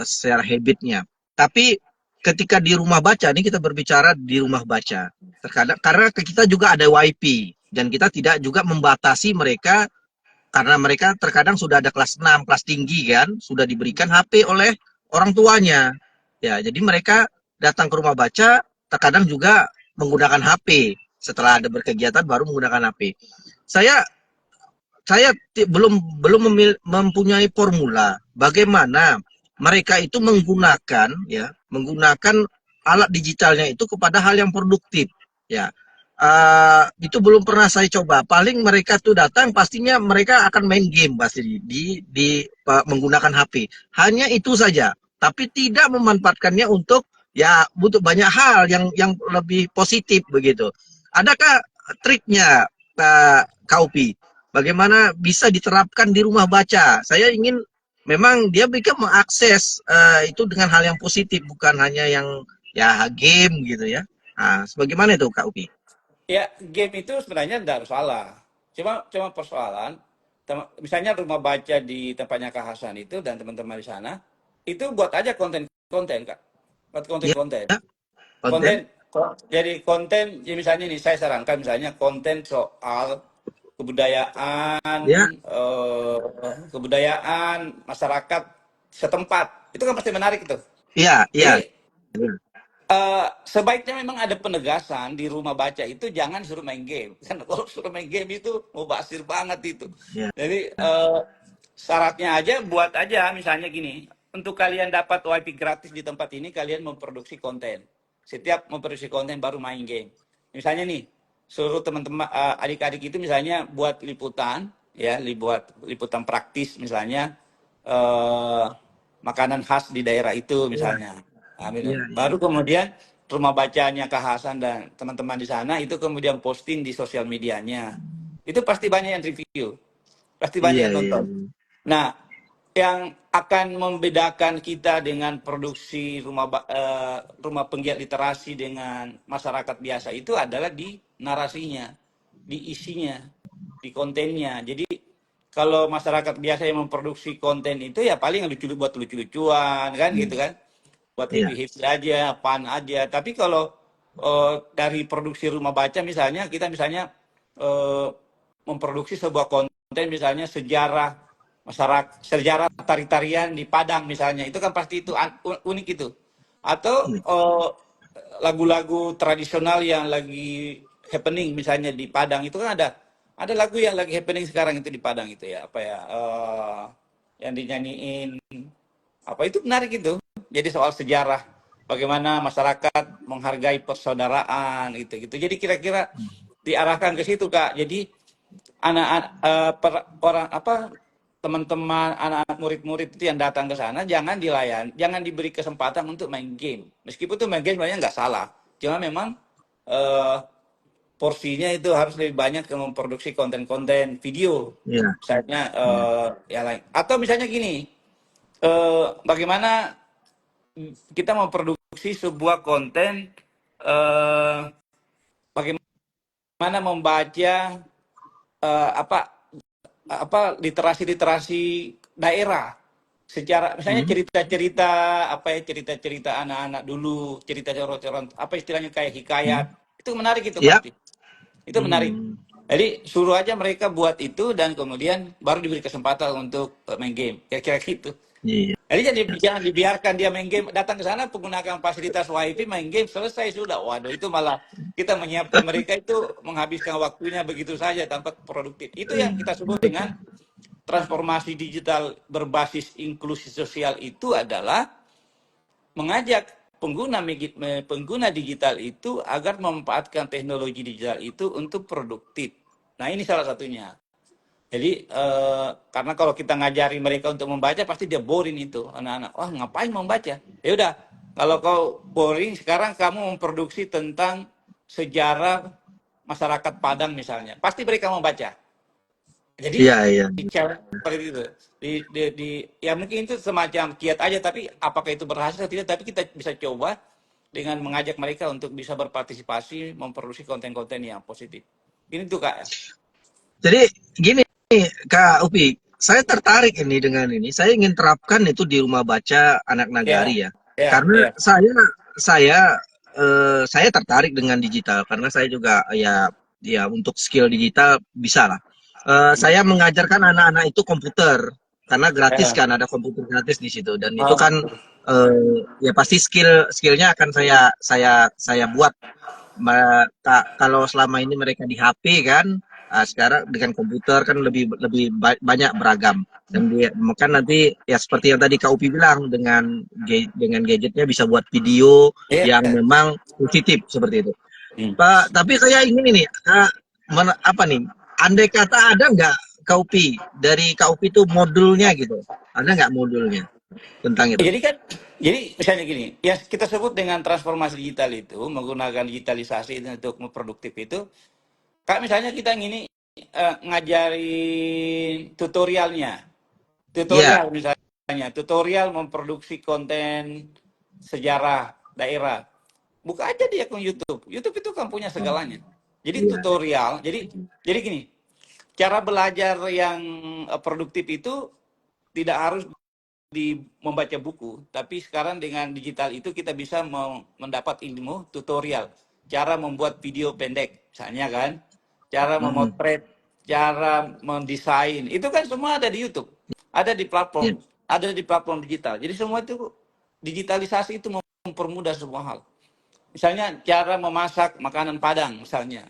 secara habitnya. Tapi ketika di rumah baca ini kita berbicara di rumah baca. Terkadang karena kita juga ada WiFi dan kita tidak juga membatasi mereka karena mereka terkadang sudah ada kelas 6 kelas tinggi kan, sudah diberikan HP oleh orang tuanya. Ya, jadi mereka datang ke rumah baca terkadang juga menggunakan HP. Setelah ada berkegiatan baru menggunakan HP. Saya belum mempunyai formula bagaimana mereka itu menggunakan alat digitalnya itu kepada hal yang produktif, ya. Itu belum pernah saya coba. Paling mereka tuh datang pastinya mereka akan main game pasti menggunakan HP. Hanya itu saja, tapi tidak memanfaatkannya untuk banyak hal yang lebih positif begitu. Adakah triknya, Kak Upi? Bagaimana bisa diterapkan di rumah baca? Saya ingin memang dia bisa mengakses itu dengan hal yang positif, bukan hanya yang ya game gitu ya. Nah, sebagaimana itu Kak Upi? Ya, game itu sebenarnya tidak salah. Cuma persoalan, misalnya rumah baca di tempatnya Kak Hasan itu dan teman-teman di sana, itu buat aja konten-konten, Kak. Buat Ya, konten-konten. konten. Konten, jadi konten, ya misalnya nih, saya sarankan misalnya konten soal kebudayaan, Ya, eh, kebudayaan masyarakat setempat. Itu kan pasti menarik itu. iya, iya. Jadi sebaiknya memang ada penegasan di rumah baca itu jangan suruh main game. Karena kalau suruh main game itu mau basir banget itu. Ya, Jadi syaratnya aja buat aja misalnya gini, untuk kalian dapat WiFi gratis di tempat ini kalian memproduksi konten. Setiap memproduksi konten baru main game. Misalnya nih, suruh teman-teman adik-adik itu misalnya buat liputan ya, buat liputan praktis misalnya eh, makanan khas di daerah itu ya, misalnya. ya, Amin. ya. Baru kemudian rumah bacanya Kak Hasan dan teman-teman di sana itu kemudian posting di sosial medianya. Itu pasti banyak yang review, pasti banyak Iya, yang iya, nonton. iya. Nah, yang akan membedakan kita dengan produksi rumah penggiat literasi dengan masyarakat biasa itu adalah di narasinya, di isinya, di kontennya. Jadi kalau masyarakat biasa yang memproduksi konten itu ya paling lucu buat lucu-lucuan kan Iya, gitu kan, buat iya. happy-happy aja, fun aja. Tapi kalau dari produksi rumah baca misalnya kita misalnya eh, memproduksi sebuah konten misalnya sejarah tari-tarian di Padang misalnya, itu kan pasti itu unik itu. Atau Ini. lagu-lagu tradisional yang lagi happening misalnya di Padang itu kan ada lagu yang lagi happening sekarang itu di Padang itu ya apa ya yang dinyanyiin apa itu menarik itu. Jadi soal sejarah bagaimana masyarakat menghargai persaudaraan gitu. Jadi kira-kira diarahkan ke situ Kak. Jadi anak-anak orang apa teman-teman anak-anak murid-murid itu yang datang ke sana jangan diberi kesempatan untuk main game. Meskipun tuh main game sebenarnya nggak salah. Cuma memang eh, porsinya itu harus lebih banyak ke memproduksi konten-konten video. Iya, Misalnya iya. ya lain. Atau misalnya gini, bagaimana kita memproduksi sebuah konten eh, bagaimana membaca apa literasi-literasi daerah secara misalnya Hmm. cerita-cerita apa ya cerita-cerita anak-anak dulu, cerita coron-coron apa istilahnya kayak hikayat. Hmm. Itu menarik itu Iya. pasti. Itu menarik. Hmm. Jadi suruh aja mereka buat itu dan kemudian baru diberi kesempatan untuk main game. Kira-kira gitu. Iya. Jadi jangan dibiarkan dia main game, datang ke sana menggunakan fasilitas WiFi, main game, selesai sudah. Waduh, itu malah kita menyiapkan mereka itu menghabiskan waktunya begitu saja tanpa produktif. Itu yang kita sebut dengan transformasi digital berbasis inklusi sosial itu adalah mengajak pengguna digital itu agar memanfaatkan teknologi digital itu untuk produktif. Nah, ini salah satunya. Jadi karena kalau kita ngajari mereka untuk membaca pasti dia boring itu anak-anak. Wah ngapain membaca? Ya udah kalau kau boring sekarang kamu memproduksi tentang sejarah masyarakat Padang misalnya, pasti mereka membaca. Jadi Iya, iya. seperti itu. Ya mungkin itu semacam kiat aja tapi apakah itu berhasil atau tidak tapi kita bisa coba dengan mengajak mereka untuk bisa berpartisipasi memproduksi konten-konten yang positif. Ini tuh Kak. Jadi gini Kak Upi, saya tertarik ini dengan ini. Saya ingin terapkan itu di rumah baca anak Ya, nagari ya. ya, Karena ya. saya tertarik dengan digital karena saya juga ya untuk skill digital bisa lah. Saya mengajarkan anak-anak itu komputer karena gratis Ya. kan ada komputer gratis di situ dan itu Oh, kan betul. ya pasti skillnya akan saya buat. Kalau selama ini mereka di HP kan, sekarang dengan komputer kan lebih lebih banyak beragam. Dan kan nanti ya seperti yang tadi Kak Upi bilang, dengan gadgetnya bisa buat video Iya. yang memang positif seperti itu. Hmm. Pak, tapi saya ingin ini, apa nih? Andai kata ada nggak Kak Upi, dari Kak Upi itu modulnya gitu? Ada nggak modulnya tentang itu? Jadi kan, jadi misalnya gini, ya kita sebut dengan transformasi digital itu menggunakan digitalisasi untuk produktif itu. Kayak misalnya kita ngini ngajarin tutorialnya, Iya, tutorial misalnya, tutorial memproduksi konten sejarah daerah. Buka aja di akun YouTube. YouTube itu kan punya segalanya. Jadi iya, tutorial. Jadi gini, cara belajar yang produktif itu tidak harus membaca buku, tapi sekarang dengan digital itu kita bisa mendapat ilmu tutorial, cara membuat video pendek, misalnya kan, cara mm, memotret, cara mendesain, itu kan semua ada di YouTube, iya, ada di platform digital. Jadi semua itu digitalisasi itu mempermudah semua hal. Misalnya cara memasak makanan Padang, misalnya.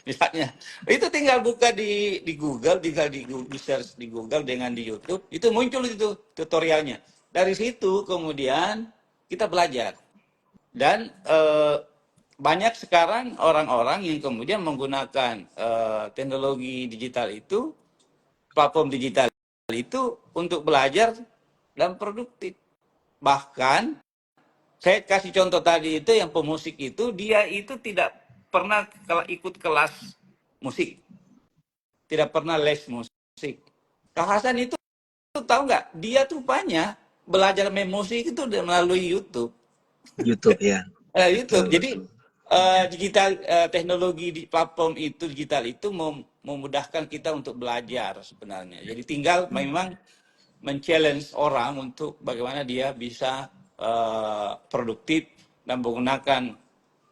Misalnya itu tinggal buka di Google, tinggal di search di Google dengan di YouTube, itu muncul itu tutorialnya. Dari situ kemudian kita belajar. Dan banyak sekarang orang-orang yang kemudian menggunakan teknologi digital itu, platform digital itu untuk belajar dan produktif. Bahkan saya kasih contoh tadi itu yang pemusik itu, dia itu tidak pernah ikut kelas musik, tidak pernah les musik. Kak Hasan itu tahu nggak? Dia tuh banyak belajar main musik itu melalui YouTube. YouTube ya, YouTube. betul Jadi betul. digital teknologi di platform itu digital itu memudahkan kita untuk belajar sebenarnya. Jadi tinggal memang men-challenge orang untuk bagaimana dia bisa produktif dan menggunakan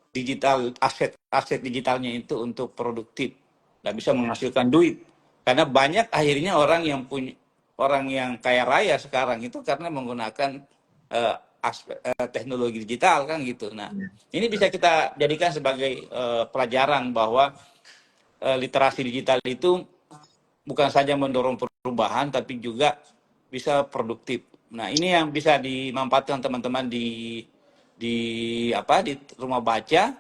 digital aset digitalnya itu untuk produktif dan bisa menghasilkan duit. Karena banyak akhirnya orang yang kaya raya sekarang itu karena menggunakan teknologi digital kan gitu. Nah, Ya, ini bisa kita jadikan sebagai pelajaran bahwa literasi digital itu bukan saja mendorong perubahan tapi juga bisa produktif. Nah, ini yang bisa dimanfaatkan teman-teman di di rumah baca,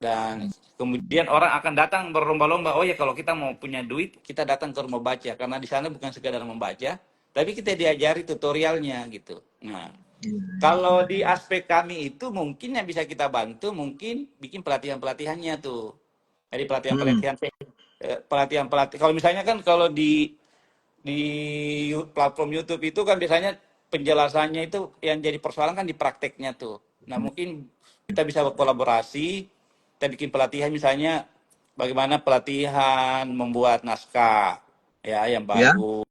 dan kemudian orang akan datang berlomba-lomba. Oh ya, kalau kita mau punya duit, kita datang ke rumah baca karena di sana bukan sekadar membaca, tapi kita diajari tutorialnya gitu. Nah, kalau di aspek kami itu mungkin yang bisa kita bantu mungkin bikin pelatihan-pelatihannya tuh. Jadi hmm, pelatihan-pelatihan. Kalau misalnya kan kalau di platform YouTube itu kan biasanya penjelasannya itu yang jadi persoalan kan di prakteknya tuh. Nah, mungkin kita bisa berkolaborasi, kita bikin pelatihan misalnya bagaimana pelatihan membuat naskah ya yang ya, bagus,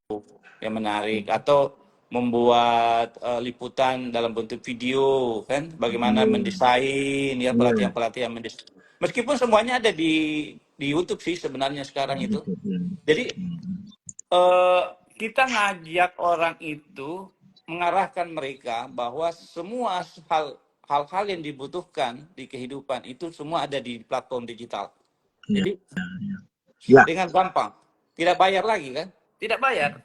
yang menarik, atau membuat liputan dalam bentuk video kan, bagaimana hmm, mendesain ya, ya, pelatihan-pelatihan mendesain. Meskipun semuanya ada di YouTube sih sebenarnya sekarang itu. gitu, ya. Jadi Hmm, eh, kita ngajak orang itu, mengarahkan mereka bahwa semua hal-hal yang dibutuhkan di kehidupan itu semua ada di platform digital. ya, Jadi ya, dengan gampang, tidak bayar lagi kan? Tidak bayar.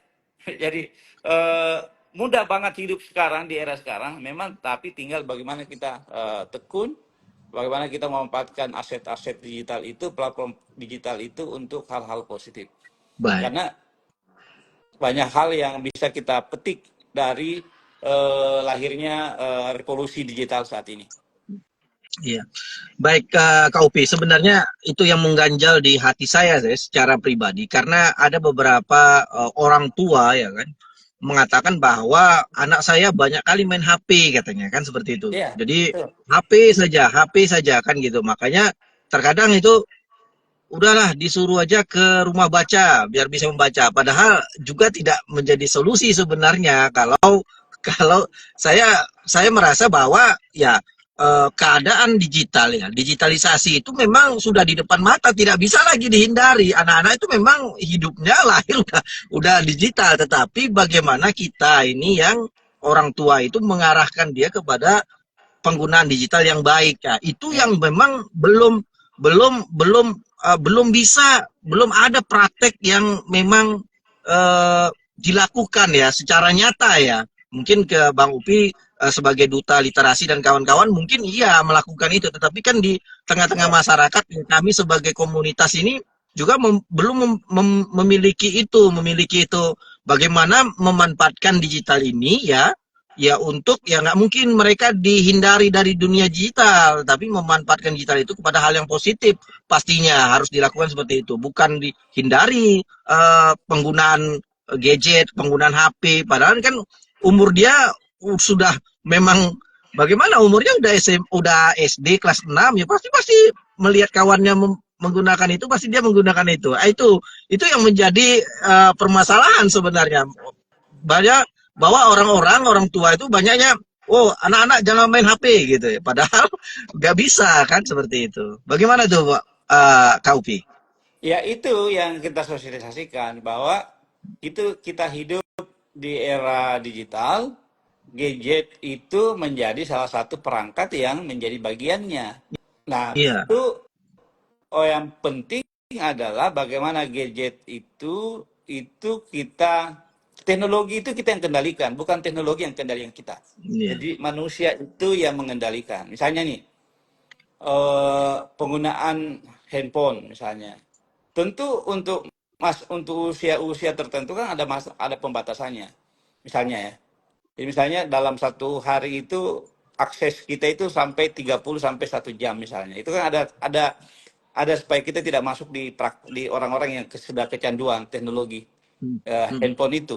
Jadi eh, mudah banget hidup sekarang di era sekarang. Memang, tapi tinggal bagaimana kita tekun, bagaimana kita memanfaatkan aset-aset digital itu, platform digital itu untuk hal-hal positif. baik. Karena banyak hal yang bisa kita petik dari lahirnya revolusi digital saat ini. Iya. Baik, Kak Upi, sebenarnya itu yang mengganjal di hati saya secara pribadi karena ada beberapa orang tua ya kan mengatakan bahwa anak saya banyak kali main HP katanya kan seperti itu. Iya, Jadi betul. HP saja kan gitu. Makanya terkadang itu udahlah disuruh aja ke rumah baca biar bisa membaca. Padahal juga tidak menjadi solusi sebenarnya kalau kalau saya merasa bahwa ya keadaan digital ya, digitalisasi itu memang sudah di depan mata, tidak bisa lagi dihindari. Anak-anak itu memang hidupnya lahir udah digital, tetapi bagaimana kita ini yang orang tua itu mengarahkan dia kepada penggunaan digital yang baik. Ya, itu Ya. yang memang belum bisa, belum ada praktek yang memang dilakukan ya secara nyata ya. Mungkin ke Bang Upi sebagai duta literasi dan kawan-kawan mungkin iya melakukan itu, tetapi kan di tengah-tengah Ya. masyarakat kami sebagai komunitas ini juga memiliki itu bagaimana memanfaatkan digital ini ya. Ya untuk ya nggak mungkin mereka dihindari dari dunia digital, tapi memanfaatkan digital itu kepada hal yang positif pastinya harus dilakukan seperti itu, bukan dihindari penggunaan gadget, penggunaan HP. Padahal kan umur dia sudah memang bagaimana umurnya udah SD kelas 6 ya pasti pasti melihat kawannya menggunakan itu pasti dia menggunakan itu. Itu yang menjadi permasalahan sebenarnya. Banyak bahwa orang tua itu banyaknya oh anak-anak jangan main HP gitu ya padahal nggak bisa kan seperti itu bagaimana tuh Pak Kak Upi? Ya itu yang kita sosialisasikan bahwa itu kita hidup di era digital, gadget itu menjadi salah satu perangkat yang menjadi bagiannya. Nah, Iya, itu yang penting adalah bagaimana gadget itu kita teknologi itu kita yang kendalikan, bukan teknologi yang kendalikan kita. iya. Jadi manusia itu yang mengendalikan. Misalnya nih, penggunaan handphone misalnya. Tentu untuk usia-usia tertentu kan ada pembatasannya. Misalnya ya. Jadi misalnya dalam satu hari itu akses kita itu sampai 30 sampai 1 jam misalnya. Itu kan ada supaya kita tidak masuk di orang-orang yang sudah kecanduan teknologi Hmm, hmm, handphone itu.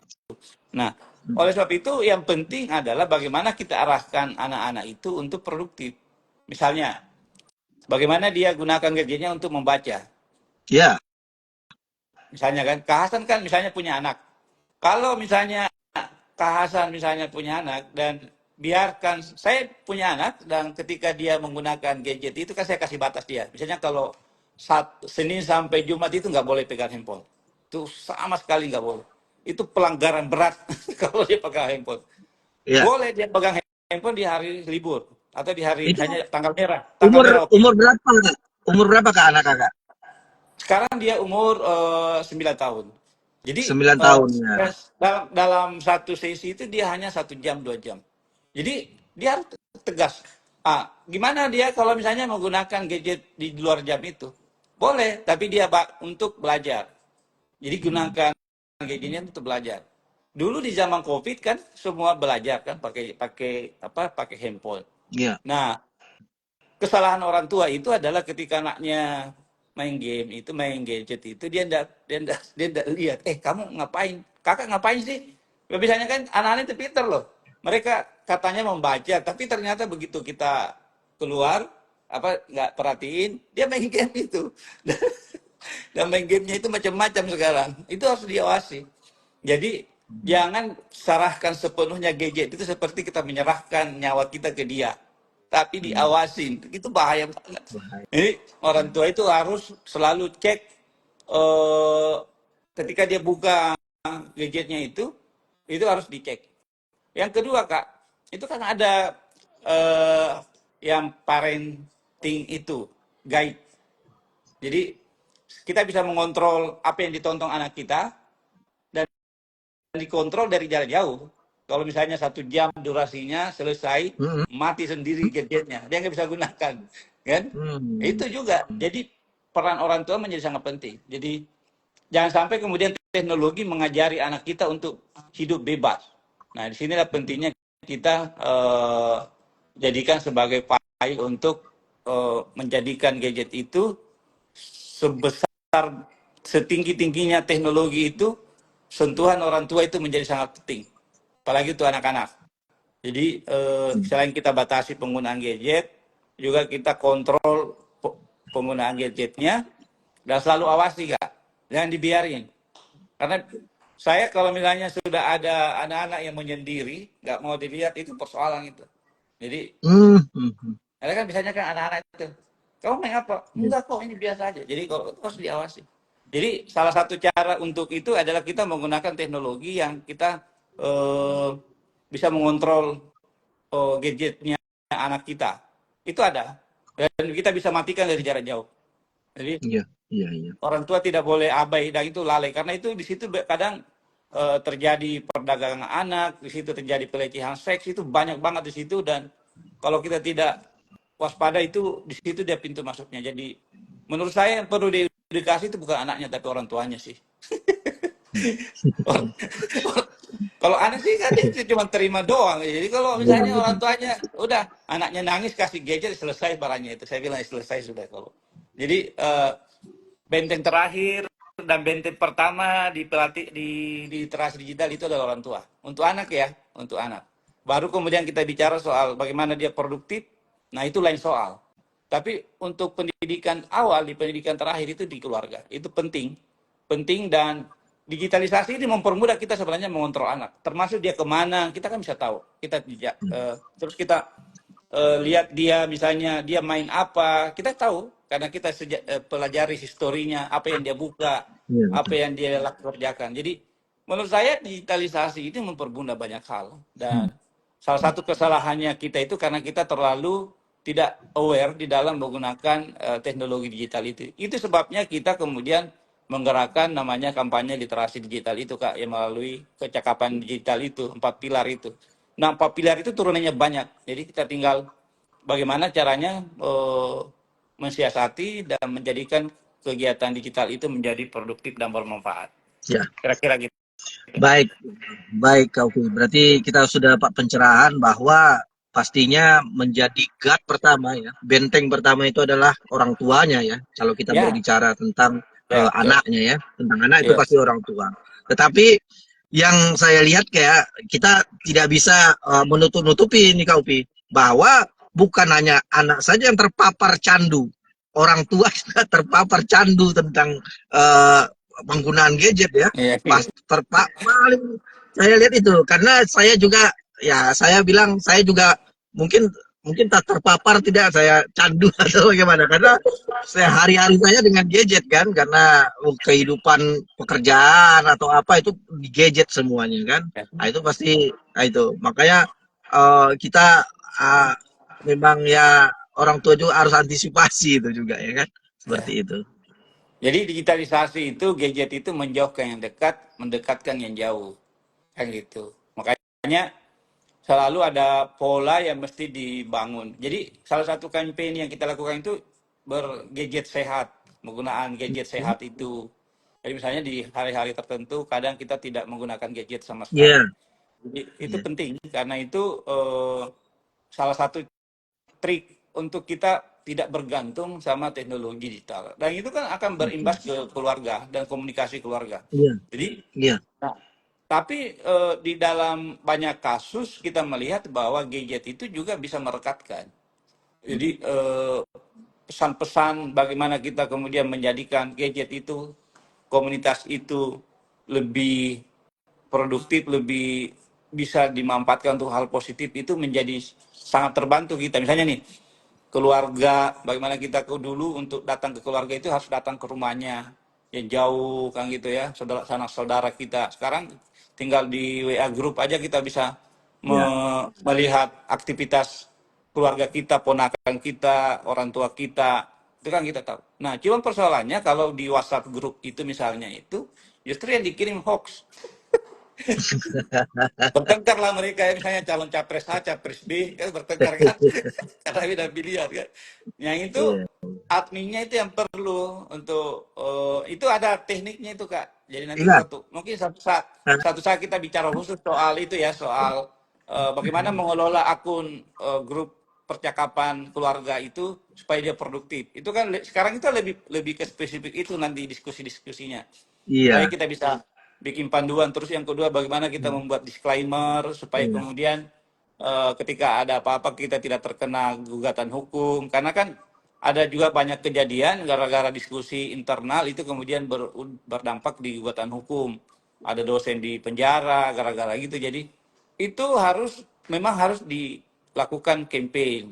Nah, hmm. oleh sebab itu yang penting adalah bagaimana kita arahkan anak-anak itu untuk produktif. Misalnya, bagaimana dia gunakan gadgetnya untuk membaca. Ya, Misalnya kan, Kak Hasan kan misalnya punya anak. Kalau misalnya Kak Hasan misalnya punya anak dan biarkan saya punya anak dan ketika dia menggunakan gadget itu kan saya kasih batas dia. Misalnya kalau Senin sampai Jumat itu nggak boleh pegang handphone. Itu sama sekali nggak boleh. Itu pelanggaran berat kalau dia pegang handphone. ya. Boleh dia pegang handphone di hari libur atau di hari Itu misalnya tanggal merah. Tanggal umur merah oke. umur berapa Kak? Umur berapa Kak anak Kakak? Sekarang dia umur 9 tahun. Jadi 9 tahun ya. dalam satu sesi itu dia hanya 1 jam 2 jam. Jadi dia harus tegas. Gimana dia kalau misalnya menggunakan gadget di luar jam itu? Boleh, tapi dia untuk belajar. Jadi Hmm, gunakan gadgetnya untuk belajar. Dulu di zaman COVID kan semua belajar kan pakai pakai apa? Pakai handphone. ya. Nah, kesalahan orang tua itu adalah ketika anaknya main game itu main gadget itu dia enggak lihat kamu ngapain kakak ngapain sih. Biasanya kan anak-anak itu pinter loh, mereka katanya membaca tapi ternyata begitu kita keluar apa nggak perhatiin dia main game itu. Dan main gamenya itu macam-macam sekarang itu harus diawasi. Jadi jangan serahkan sepenuhnya gadget itu seperti kita menyerahkan nyawa kita ke dia, tapi Hmm, diawasin itu bahaya banget. bahaya. Jadi orang tua itu harus selalu cek eh, ketika dia buka gadgetnya itu harus dicek. Yang kedua kak, itu kan ada eh, yang parenting itu guide. Jadi kita bisa mengontrol apa yang ditonton anak kita dan dikontrol dari jarak jauh. Kalau misalnya 1 jam durasinya selesai, Hmm, mati sendiri gadgetnya, dia nggak bisa gunakan, kan? hmm, Itu juga. Jadi peran orang tua menjadi sangat penting. Jadi jangan sampai kemudian teknologi mengajari anak kita untuk hidup bebas. Nah, disinilah pentingnya kita jadikan sebagai file untuk menjadikan gadget itu sebesar setinggi-tingginya teknologi itu, sentuhan orang tua itu menjadi sangat penting. Apalagi itu anak-anak. Jadi selain kita batasi penggunaan gadget, juga kita kontrol penggunaan gadgetnya dan selalu awasi kak. Jangan dibiarin. Karena saya kalau misalnya sudah ada anak-anak yang menyendiri, nggak mau dilihat itu persoalan itu. Jadi hmm, hmm, hmm. ada kan biasanya kan anak-anak itu, kamu main apa? Ya. Enggak kok, ini biasa aja. Jadi kalau itu harus diawasi. Jadi salah satu cara untuk itu adalah kita menggunakan teknologi yang kita eh, bisa mengontrol gadgetnya anak kita. Itu ada. Dan kita bisa matikan dari jarak jauh. Jadi Iya, iya, iya. orang tua tidak boleh abai dan itu lalai karena itu di situ kadang terjadi perdagangan anak, di situ terjadi pelecehan seks itu banyak banget di situ dan kalau kita tidak waspada itu di situ dia pintu masuknya. Jadi menurut saya yang perlu diedukasi itu bukan anaknya tapi orang tuanya sih. Kalau anak sih kan dia cuma terima doang. Jadi kalau Iya, misalnya orang betul. tuanya udah anaknya nangis kasih gadget selesai barangnya itu. Saya bilang selesai sudah kalau. Jadi benteng terakhir dan benteng pertama di pelatih di literasi digital itu adalah orang tua. Untuk anak ya, untuk anak. Baru kemudian kita bicara soal bagaimana dia produktif. Nah, itu lain soal. Tapi untuk pendidikan awal, di pendidikan terakhir itu di keluarga. Itu penting. Penting dan digitalisasi ini mempermudah kita sebenarnya mengontrol anak. Termasuk dia kemana, kita kan bisa tahu. Kita terus kita lihat dia misalnya dia main apa, kita tahu karena kita pelajari historinya, apa yang dia buka, Iya, apa betul. yang dia kerjakan. Jadi menurut saya digitalisasi ini mempermudah banyak hal dan salah satu kesalahannya kita itu karena kita terlalu tidak aware di dalam menggunakan teknologi digital itu. Itu sebabnya kita kemudian menggerakkan namanya kampanye literasi digital itu Kak, yang melalui kecakapan digital itu, 4 pilar itu. Nah, 4 pilar itu turunannya banyak. Jadi kita tinggal bagaimana caranya mensiasati dan menjadikan kegiatan digital itu menjadi produktif dan bermanfaat. Ya, Kira-kira gitu. baik, baik, Kak Upi. Berarti kita sudah dapat pencerahan bahwa pastinya menjadi guard pertama ya, benteng pertama itu adalah orang tuanya ya. Kalau kita Ya, berbicara tentang ya betul. anaknya ya, tentang anak itu Ya, pasti orang tua. Tetapi yang saya lihat kayak kita tidak bisa menutup-nutupi ini Kak Upi, bahwa bukan hanya anak saja yang terpapar candu, orang tua juga terpapar candu tentang eh, penggunaan gadget ya. ya, Pas paling saya lihat itu karena saya juga ya saya bilang saya juga mungkin mungkin tak terpapar tidak saya candu atau bagaimana karena saya hari-hari saya dengan gadget kan karena kehidupan pekerjaan atau apa itu di gadget semuanya kan. Nah, itu pasti nah, itu makanya kita uh, memang ya orang tua juga harus antisipasi itu juga ya kan ya. seperti itu. Jadi digitalisasi itu gadget itu menjauhkan yang dekat, mendekatkan yang jauh, kan gitu. Makanya selalu ada pola yang mesti dibangun. Jadi salah satu campaign yang kita lakukan itu bergadget sehat, penggunaan gadget sehat itu. Jadi misalnya di hari-hari tertentu kadang kita tidak menggunakan gadget sama Iya, sekali. Jadi itu iya. penting karena itu salah satu trik untuk kita tidak bergantung sama teknologi digital. Dan itu kan akan berimbas ke keluarga dan komunikasi keluarga. Iya, Jadi, iya. nah, tapi di dalam banyak kasus kita melihat bahwa gadget itu juga bisa merekatkan. Jadi pesan-pesan bagaimana kita kemudian menjadikan gadget itu, komunitas itu lebih produktif, lebih bisa dimanfaatkan untuk hal positif itu menjadi sangat terbantu kita. Misalnya nih, keluarga, bagaimana kita dulu untuk datang ke keluarga itu harus datang ke rumahnya yang jauh kan gitu ya, saudara sanak saudara kita. Sekarang tinggal di WA grup aja kita bisa Ya, melihat aktivitas keluarga kita, ponakan kita, orang tua kita, itu kan kita tahu. Nah, cuma persoalannya kalau di WhatsApp grup itu misalnya itu justru yang dikirim hoax. Bertengkar lah mereka, misalnya calon capres A, capres B, kan bertengkar kan, karena beda pilihan kan. Yang itu iya, adminnya itu yang perlu untuk itu ada tekniknya itu Kak. Jadi nanti iya. mungkin satu saat kita bicara khusus soal itu ya, soal bagaimana mengelola akun grup percakapan keluarga itu supaya dia produktif. Itu kan sekarang itu lebih lebih ke spesifik itu nanti diskusi-diskusinya supaya Iya. kita bisa bikin panduan. Terus yang kedua bagaimana kita membuat disclaimer supaya Iya. kemudian ketika ada apa-apa kita tidak terkena gugatan hukum karena kan ada juga banyak kejadian gara-gara diskusi internal itu kemudian berdampak di gugatan hukum, ada dosen di penjara gara-gara gitu. Jadi itu memang harus dilakukan campaign,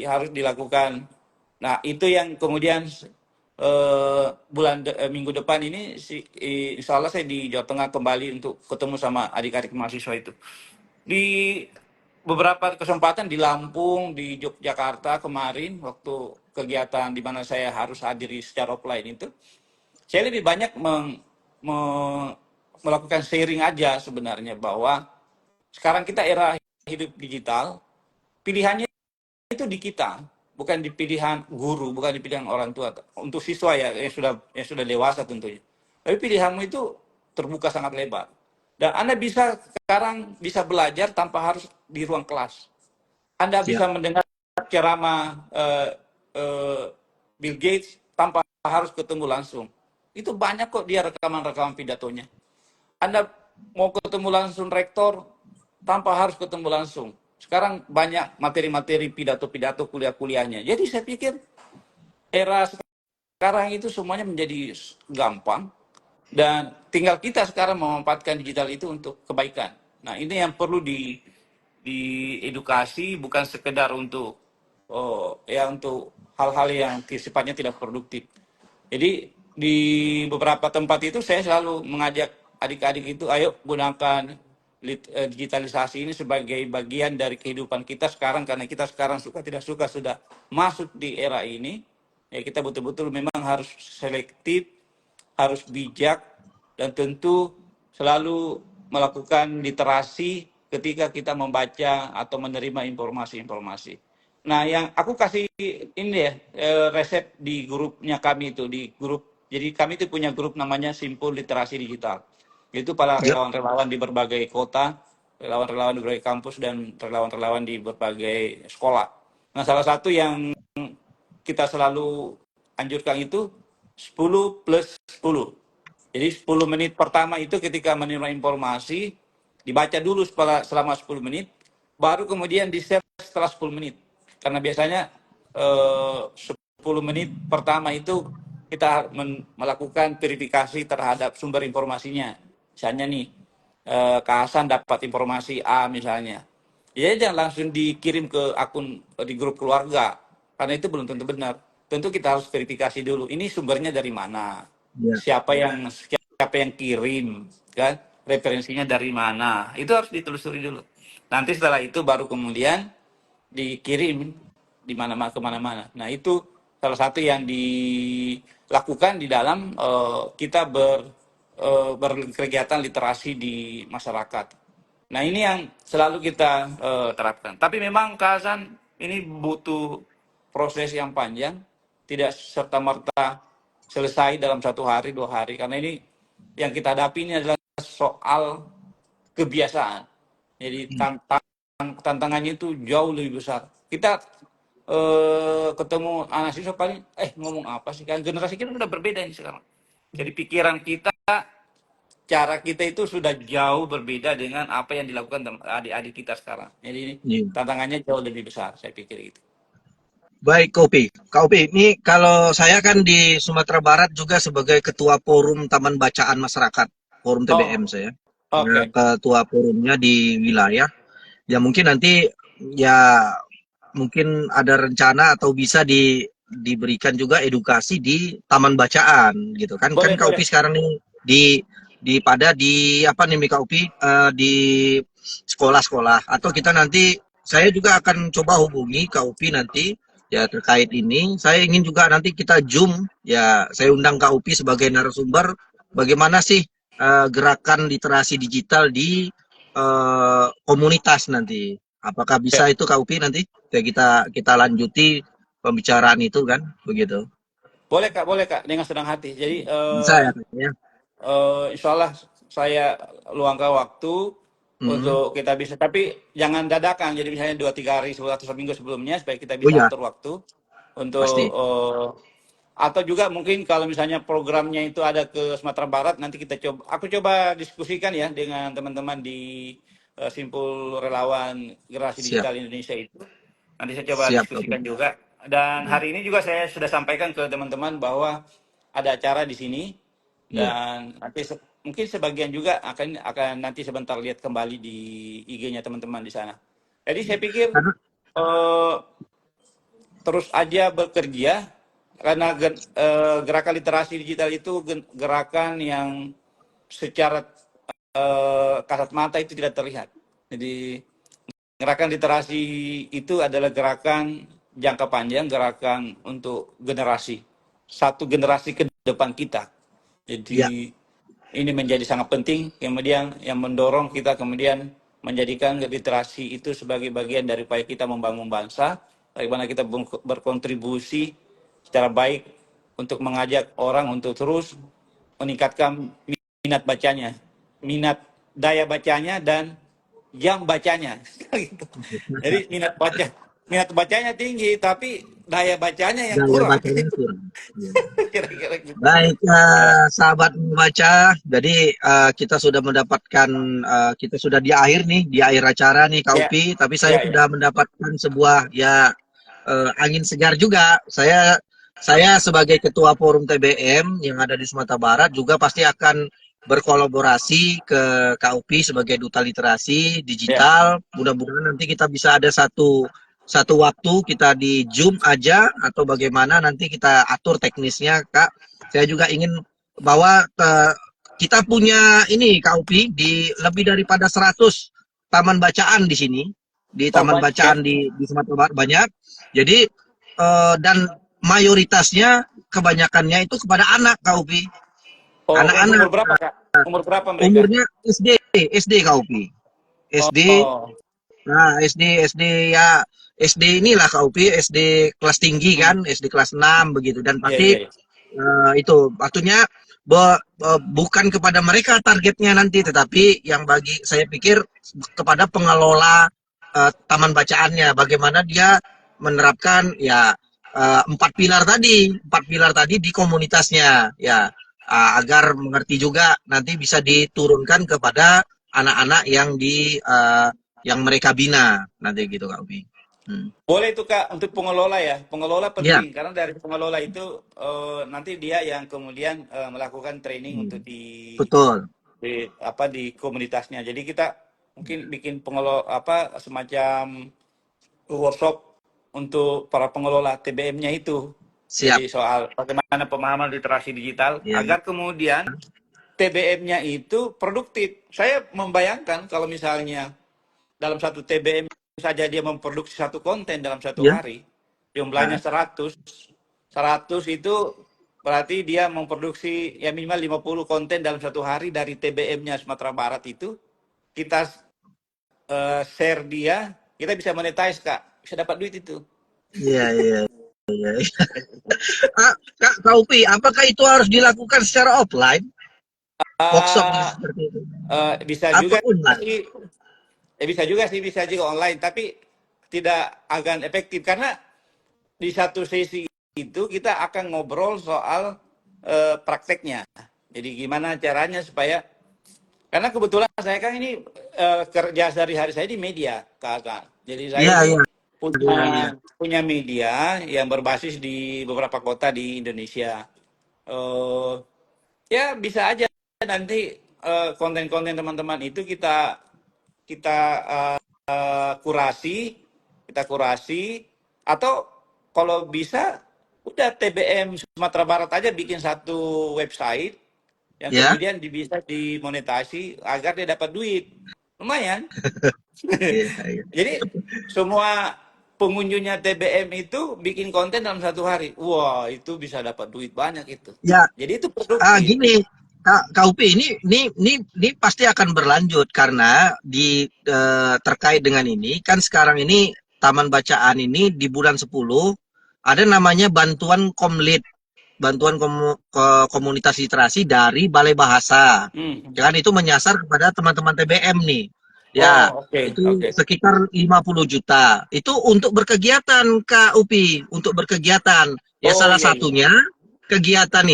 harus dilakukan. Nah itu yang kemudian minggu depan ini insya Allah saya di Jawa Tengah kembali untuk ketemu sama adik-adik mahasiswa itu. Di beberapa kesempatan di Lampung, di Yogyakarta kemarin waktu kegiatan di mana saya harus hadiri secara offline itu, saya lebih banyak melakukan sharing aja sebenarnya bahwa sekarang kita era hidup digital, pilihannya itu di kita, bukan di pilihan guru, bukan di pilihan orang tua. Untuk siswa ya yang sudah dewasa tentunya. Tapi pilihanmu itu terbuka sangat lebar. Dan Anda bisa sekarang bisa belajar tanpa harus di ruang kelas. Anda Siap. bisa mendengar ceramah eh, Bill Gates tanpa harus ketemu langsung. Itu banyak kok dia rekaman-rekaman pidatonya. Anda mau ketemu langsung rektor tanpa harus ketemu langsung. Sekarang banyak materi-materi pidato-pidato kuliah-kuliahnya. Jadi saya pikir era sekarang itu semuanya menjadi gampang dan tinggal kita sekarang memanfaatkan digital itu untuk kebaikan. Nah, ini yang perlu diedukasi, bukan sekedar untuk untuk hal-hal yang sifatnya tidak produktif. Jadi di beberapa tempat itu saya selalu mengajak adik-adik itu, ayo gunakan digitalisasi ini sebagai bagian dari kehidupan kita sekarang, karena kita sekarang suka tidak suka sudah masuk di era ini. Ya, kita betul-betul memang harus selektif, harus bijak, dan tentu selalu melakukan literasi ketika kita membaca atau menerima informasi-informasi. Nah, yang aku kasih ini ya, resep di grupnya kami itu, di grup. Jadi kami itu punya grup namanya Simpul Literasi Digital. Itu para Ya. relawan-relawan di berbagai kota, relawan-relawan di berbagai kampus, dan relawan-relawan di berbagai sekolah. Nah, salah satu yang kita selalu anjurkan itu 10 plus 10. Jadi 10 menit pertama itu ketika menerima informasi, dibaca dulu selama 10 menit, baru kemudian di-share setelah 10 menit. Karena biasanya 10 menit pertama itu kita melakukan verifikasi terhadap sumber informasinya. Misalnya nih, Kak Hasan dapat informasi A misalnya. Ya jangan langsung dikirim ke akun di grup keluarga, karena itu belum tentu benar. Tentu kita harus verifikasi dulu. Ini sumbernya dari mana? Ya. Siapa yang kirim, kan? Referensinya dari mana? Itu harus ditelusuri dulu. Nanti setelah itu baru kemudian dikirim di mana-mana kemana-mana. Nah, itu salah satu yang dilakukan di dalam kita berkegiatan literasi di masyarakat. Nah, ini yang selalu kita terapkan. Tapi memang Kak Hasan, ini butuh proses yang panjang, tidak serta-merta selesai dalam 1 hari, 2 hari. Karena ini yang kita hadapi ini adalah soal kebiasaan. Jadi tantangannya itu jauh lebih besar. Kita ketemu anak siswa paling ngomong apa sih, kan generasi kita sudah berbeda ini sekarang. Jadi pikiran kita, cara kita itu sudah jauh berbeda dengan apa yang dilakukan adik-adik kita sekarang. Jadi ini Iya. tantangannya jauh lebih besar, saya pikir itu. Baik, Kak Opi, ini kalau saya kan di Sumatera Barat juga sebagai Ketua Forum Taman Bacaan Masyarakat, Forum TBM Oh, saya. Nah, oke. ketua forumnya di wilayah. Ya mungkin nanti ya mungkin ada rencana atau bisa diberikan juga edukasi di taman bacaan gitu kan. Kan Boleh, Kak boleh. Upi sekarang nih di apa nih Kak Upi, di sekolah-sekolah, atau kita nanti saya juga akan coba hubungi Kak Upi nanti ya terkait ini. Saya ingin juga nanti kita Zoom ya, saya undang Kak Upi sebagai narasumber bagaimana sih gerakan literasi digital di komunitas nanti. Apakah Ya. bisa itu Kak Upi nanti? Ya, kita lanjuti pembicaraan itu kan, begitu. Boleh Kak, dengan senang hati. Jadi Bisa ya Kak ya? insya Allah saya luangkan waktu Mm-mm. untuk kita bisa, tapi jangan dadakan. Jadi misalnya 2-3 hari sebelum atau seminggu sebelumnya supaya kita Oh bisa ya, atur waktu untuk pasti. atau juga mungkin kalau misalnya programnya itu ada ke Sumatera Barat, nanti aku coba diskusikan ya dengan teman-teman di Simpul Relawan Generasi Siap. Digital Indonesia itu. Nanti saya coba Siap Kak Upi. diskusikan juga. Dan Ya. hari ini juga saya sudah sampaikan ke teman-teman bahwa ada acara di sini, Iya. dan nanti mungkin sebagian juga akan nanti sebentar lihat kembali di IG-nya teman-teman di sana. Jadi saya pikir Karena eh, terus aja bekerja, karena gerakan literasi digital itu gerakan yang secara kasat mata itu tidak terlihat. Jadi gerakan literasi itu adalah gerakan jangka panjang, gerakan untuk generasi, satu generasi ke depan kita. Ya, Jadi ini menjadi sangat penting, kemudian yang mendorong kita kemudian menjadikan literasi itu sebagai bagian dari upaya kita membangun bangsa, bagaimana kita berkontribusi secara baik untuk mengajak orang untuk terus meningkatkan minat bacanya, minat daya bacanya dan jam bacanya. Gitu. Jadi minat bacanya tinggi, tapi daya bacanya yang gaya kurang. bacanya kurang. Ya. Kira-kira gitu. Baik, Ya, sahabat membaca. Jadi kita sudah mendapatkan, kita sudah di akhir nih, di akhir acara nih, Kak ya, Upi. Tapi saya ya, ya. sudah mendapatkan sebuah ya angin segar juga. Saya sebagai ketua forum TBM yang ada di Sumatera Barat juga pasti akan berkolaborasi ke Kak Upi sebagai duta literasi Ya. digital. Mudah-mudahan nanti kita bisa ada satu waktu kita di Zoom aja atau bagaimana nanti kita atur teknisnya, Kak. Saya juga ingin bahwa kita punya ini Kak Upi di lebih daripada 100 taman bacaan di sini, di Oh taman banyak ya. bacaan di Sumatera Barat banyak. Jadi dan mayoritasnya kebanyakannya itu kepada anak Kak Upi. Oh, yang umur Anak-anak berapa Kak? Umur berapa mereka? umurnya SD Kak Upi. SD. Oh, Nah, SD ya SD inilah Kak Upi, SD kelas tinggi hmm. kan, SD kelas 6 begitu dan Iya, pasti iya, iya. itu waktunya bukan kepada mereka targetnya nanti, tetapi yang bagi saya pikir kepada pengelola taman bacaannya, bagaimana dia menerapkan ya empat pilar tadi di komunitasnya, ya agar mengerti juga nanti bisa diturunkan kepada anak-anak yang yang mereka bina nanti gitu Kak Upi. Hmm. Boleh itu Kak untuk pengelola ya. Pengelola Ya, penting karena dari pengelola itu nanti dia yang kemudian melakukan training untuk hmm, betul. di komunitasnya. Jadi kita mungkin bikin pengelola semacam workshop untuk para pengelola TBM-nya itu. Siap. Jadi soal bagaimana pemahaman literasi digital Ya, agar kemudian TBM-nya itu produktif. Saya membayangkan kalau misalnya dalam satu TBM saja dia memproduksi satu konten dalam satu ya. hari, jumlahnya Ah, 100, 100 itu berarti dia memproduksi ya minimal 50 konten dalam satu hari dari TBM-nya Sumatera Barat itu, kita share dia, kita bisa monetize Kak, bisa dapat duit itu. iya, iya, iya. Kak Upi, apakah itu harus dilakukan secara offline? Workshop Uh, seperti itu. bisa Apa juga online? sih, bisa juga sih, bisa juga online, tapi tidak akan efektif karena di satu sesi itu kita akan ngobrol soal prakteknya. Jadi gimana caranya supaya karena kebetulan saya kan ini kerja sehari-hari saya di media, Kakak. Jadi saya Iya, ini iya, iya, iya. punya media yang berbasis di beberapa kota di Indonesia. Eh, ya bisa aja nanti konten-konten teman-teman itu kita kita kurasi, atau kalau bisa udah TBM Sumatera Barat aja bikin satu website yang Ya, kemudian bisa dimonetasi agar dia dapat duit. Lumayan. iya, iya. Jadi semua pengunjungnya TBM itu bikin konten dalam satu hari. Wah, itu bisa dapat duit banyak itu. Ya, Jadi itu produktif. gini, Kak Upi, ini pasti akan berlanjut karena terkait dengan ini kan sekarang ini Taman Bacaan ini di bulan 10 ada namanya bantuan Komlit, bantuan komunitas literasi dari Balai Bahasa. Hmm. Ya kan itu menyasar kepada teman-teman TBM nih. Ya, Oh, oke, itu oke. sekitar 50 juta. Itu untuk berkegiatan Kak Upi, untuk berkegiatan. Ya Oh, salah iya, iya. satunya kegiatan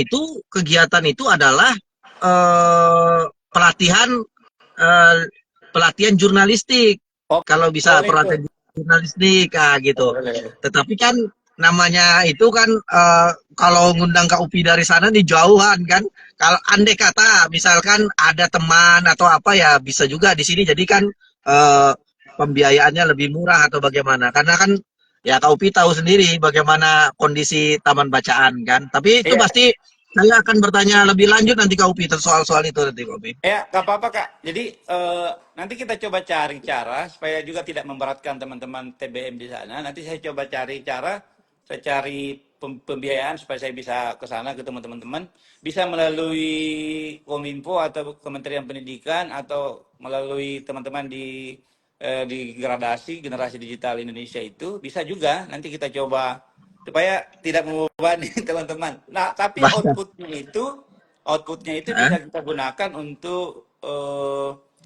itu adalah eh, pelatihan eh, pelatihan jurnalistik. Oh, Kalau bisa boleh tuh. pelatihan jurnalistik gitu. Boleh. Tetapi kan namanya itu kan kalau ngundang Kak Upi dari sana di jauhan kan. Kalau andai kata misalkan ada teman atau apa ya bisa juga di sini jadi kan eh, pembiayaannya lebih murah atau bagaimana. Karena kan ya Kak Upi tahu sendiri bagaimana kondisi taman bacaan kan. Tapi itu Iya, pasti saya akan bertanya lebih lanjut nanti Kak Upi soal-soal itu nanti Kak Upi. Ya, nggak apa-apa Kak. Jadi nanti kita coba cari cara supaya juga tidak memberatkan teman-teman TBM di sana. Nanti saya coba cari cara, saya cari pembiayaan supaya saya bisa ke sana ketemu teman-teman. Bisa melalui Kominfo atau Kementerian Pendidikan atau melalui teman-teman di gradasi generasi digital Indonesia itu bisa juga. Nanti kita coba supaya tidak membebani teman-teman. Nah, tapi outputnya itu Hah? bisa kita gunakan untuk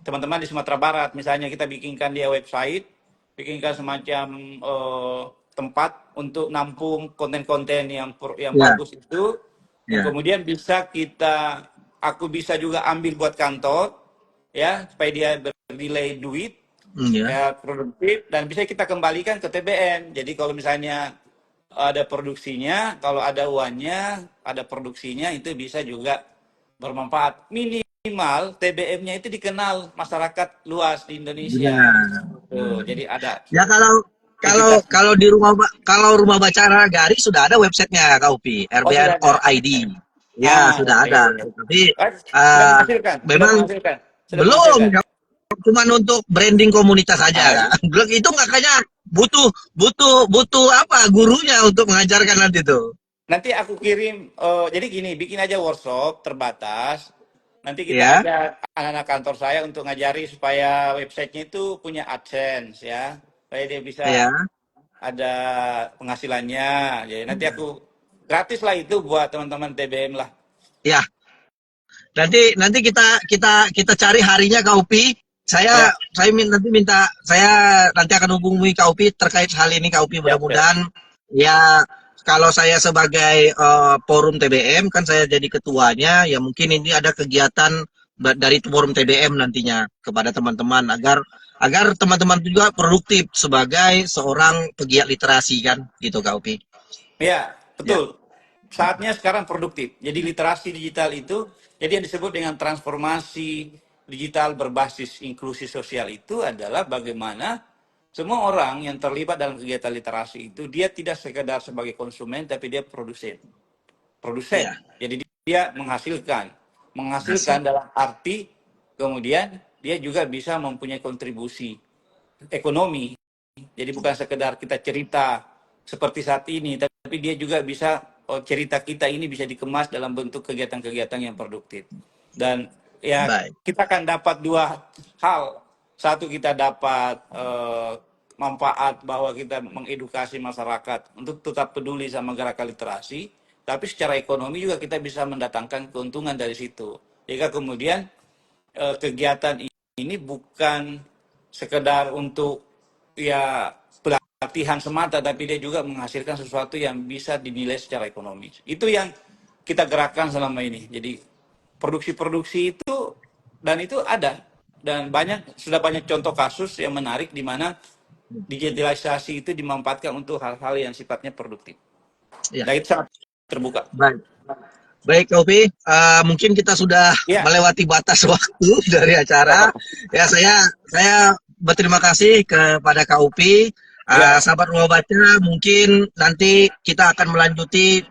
teman-teman di Sumatera Barat. Misalnya kita bikinkan dia website, bikinkan semacam tempat untuk nampung konten-konten yang Ya, bagus itu, yang ya. kemudian aku bisa juga ambil buat kantor, ya, supaya dia bernilai duit, Ya. ya produktif, dan bisa kita kembalikan ke TBM. Jadi kalau misalnya ada produksinya, kalau ada uangnya, ada produksinya, itu bisa juga bermanfaat. Minimal TBM-nya itu dikenal masyarakat luas di Indonesia. Benar. Tuh, jadi ada Ya kalau kalau entitasnya. kalau di rumah baca Nagari sudah ada websitenya Kak Upi, Oh, RBN sudah ada. or ID. Ya Ah, sudah oke. ada. Tapi Ah, sudah eh, menghasilkan, sudah memang menghasilkan, sudah belum menghasilkan. cuma untuk branding komunitas saja Ah, Kak. Belum itu makanya butuh butuh butuh apa gurunya untuk mengajarkan nanti tuh. nanti aku kirim, jadi gini, bikin aja workshop terbatas. Nanti kita Ya, ajak anak-anak kantor saya untuk ngajari supaya websitenya itu punya AdSense ya. Supaya dia bisa ya, ada penghasilannya. Jadi nanti aku gratis lah itu buat teman-teman TBM lah. ya. Nanti nanti kita cari harinya Kak Upi. Ya, Nanti minta saya nanti akan hubungi Kak Upi terkait hal ini Kak Upi. siap, siap. Mudah-mudahan ya kalau saya sebagai forum TBM kan saya jadi ketuanya ya mungkin ini ada kegiatan dari forum TBM nantinya kepada teman-teman agar agar teman-teman juga produktif sebagai seorang pegiat literasi kan gitu Kak Upi. Ya, Ya. betul. Saatnya sekarang produktif. Jadi literasi digital itu, jadi yang disebut dengan transformasi digital berbasis inklusi sosial itu adalah bagaimana semua orang yang terlibat dalam kegiatan literasi itu, dia tidak sekedar sebagai konsumen, tapi dia produsen. Produsen. Ya, Jadi dia menghasilkan. hasil. Menghasilkan dalam arti, kemudian dia juga bisa mempunyai kontribusi ekonomi. Jadi bukan sekedar kita cerita seperti saat ini, tapi dia juga bisa, cerita kita ini bisa dikemas dalam bentuk kegiatan-kegiatan yang produktif. Dan ya Baik. kita akan dapat dua hal. Satu, kita dapat manfaat bahwa kita mengedukasi masyarakat untuk tetap peduli sama gerakan literasi, tapi secara ekonomi juga kita bisa mendatangkan keuntungan dari situ. Jika kemudian kegiatan ini bukan sekedar untuk ya pelatihan semata, tapi dia juga menghasilkan sesuatu yang bisa dinilai secara ekonomis. Itu yang kita gerakkan selama ini. Jadi produksi-produksi itu, dan itu ada, dan sudah banyak contoh kasus yang menarik di mana digitalisasi itu dimanfaatkan untuk hal-hal yang sifatnya produktif. Ya, Dan itu sangat terbuka. baik. Baik, Kopi. Mungkin kita sudah Ya, melewati batas waktu dari nggak acara. apa-apa. Ya, saya berterima kasih kepada Kak Upi. Ya, Sahabat Rumah Baca, mungkin nanti kita akan melanjuti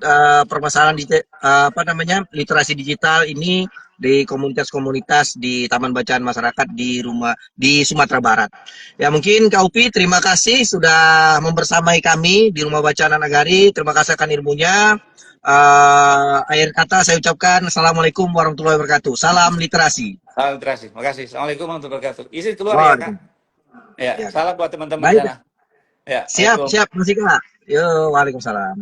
permasalahan apa namanya literasi digital ini di komunitas-komunitas di Taman Bacaan Masyarakat di Sumatera Barat. Ya, mungkin Kak Upi, terima kasih sudah membersamai kami di Rumah Bacaan Nagari. Terima kasih akan ilmunya. Akhir kata saya ucapkan Assalamualaikum warahmatullahi wabarakatuh. Salam literasi. terima kasih. Makasih. Assalamualaikum warahmatullahi wabarakatuh. Izin keluar ya, Kak. Waalaikumsalam. Ya, Ya, salam buat teman-teman di baik. sana. Ya, Siap, Assalamualaikum. siap. Masih Kak. Yo, waalaikumsalam.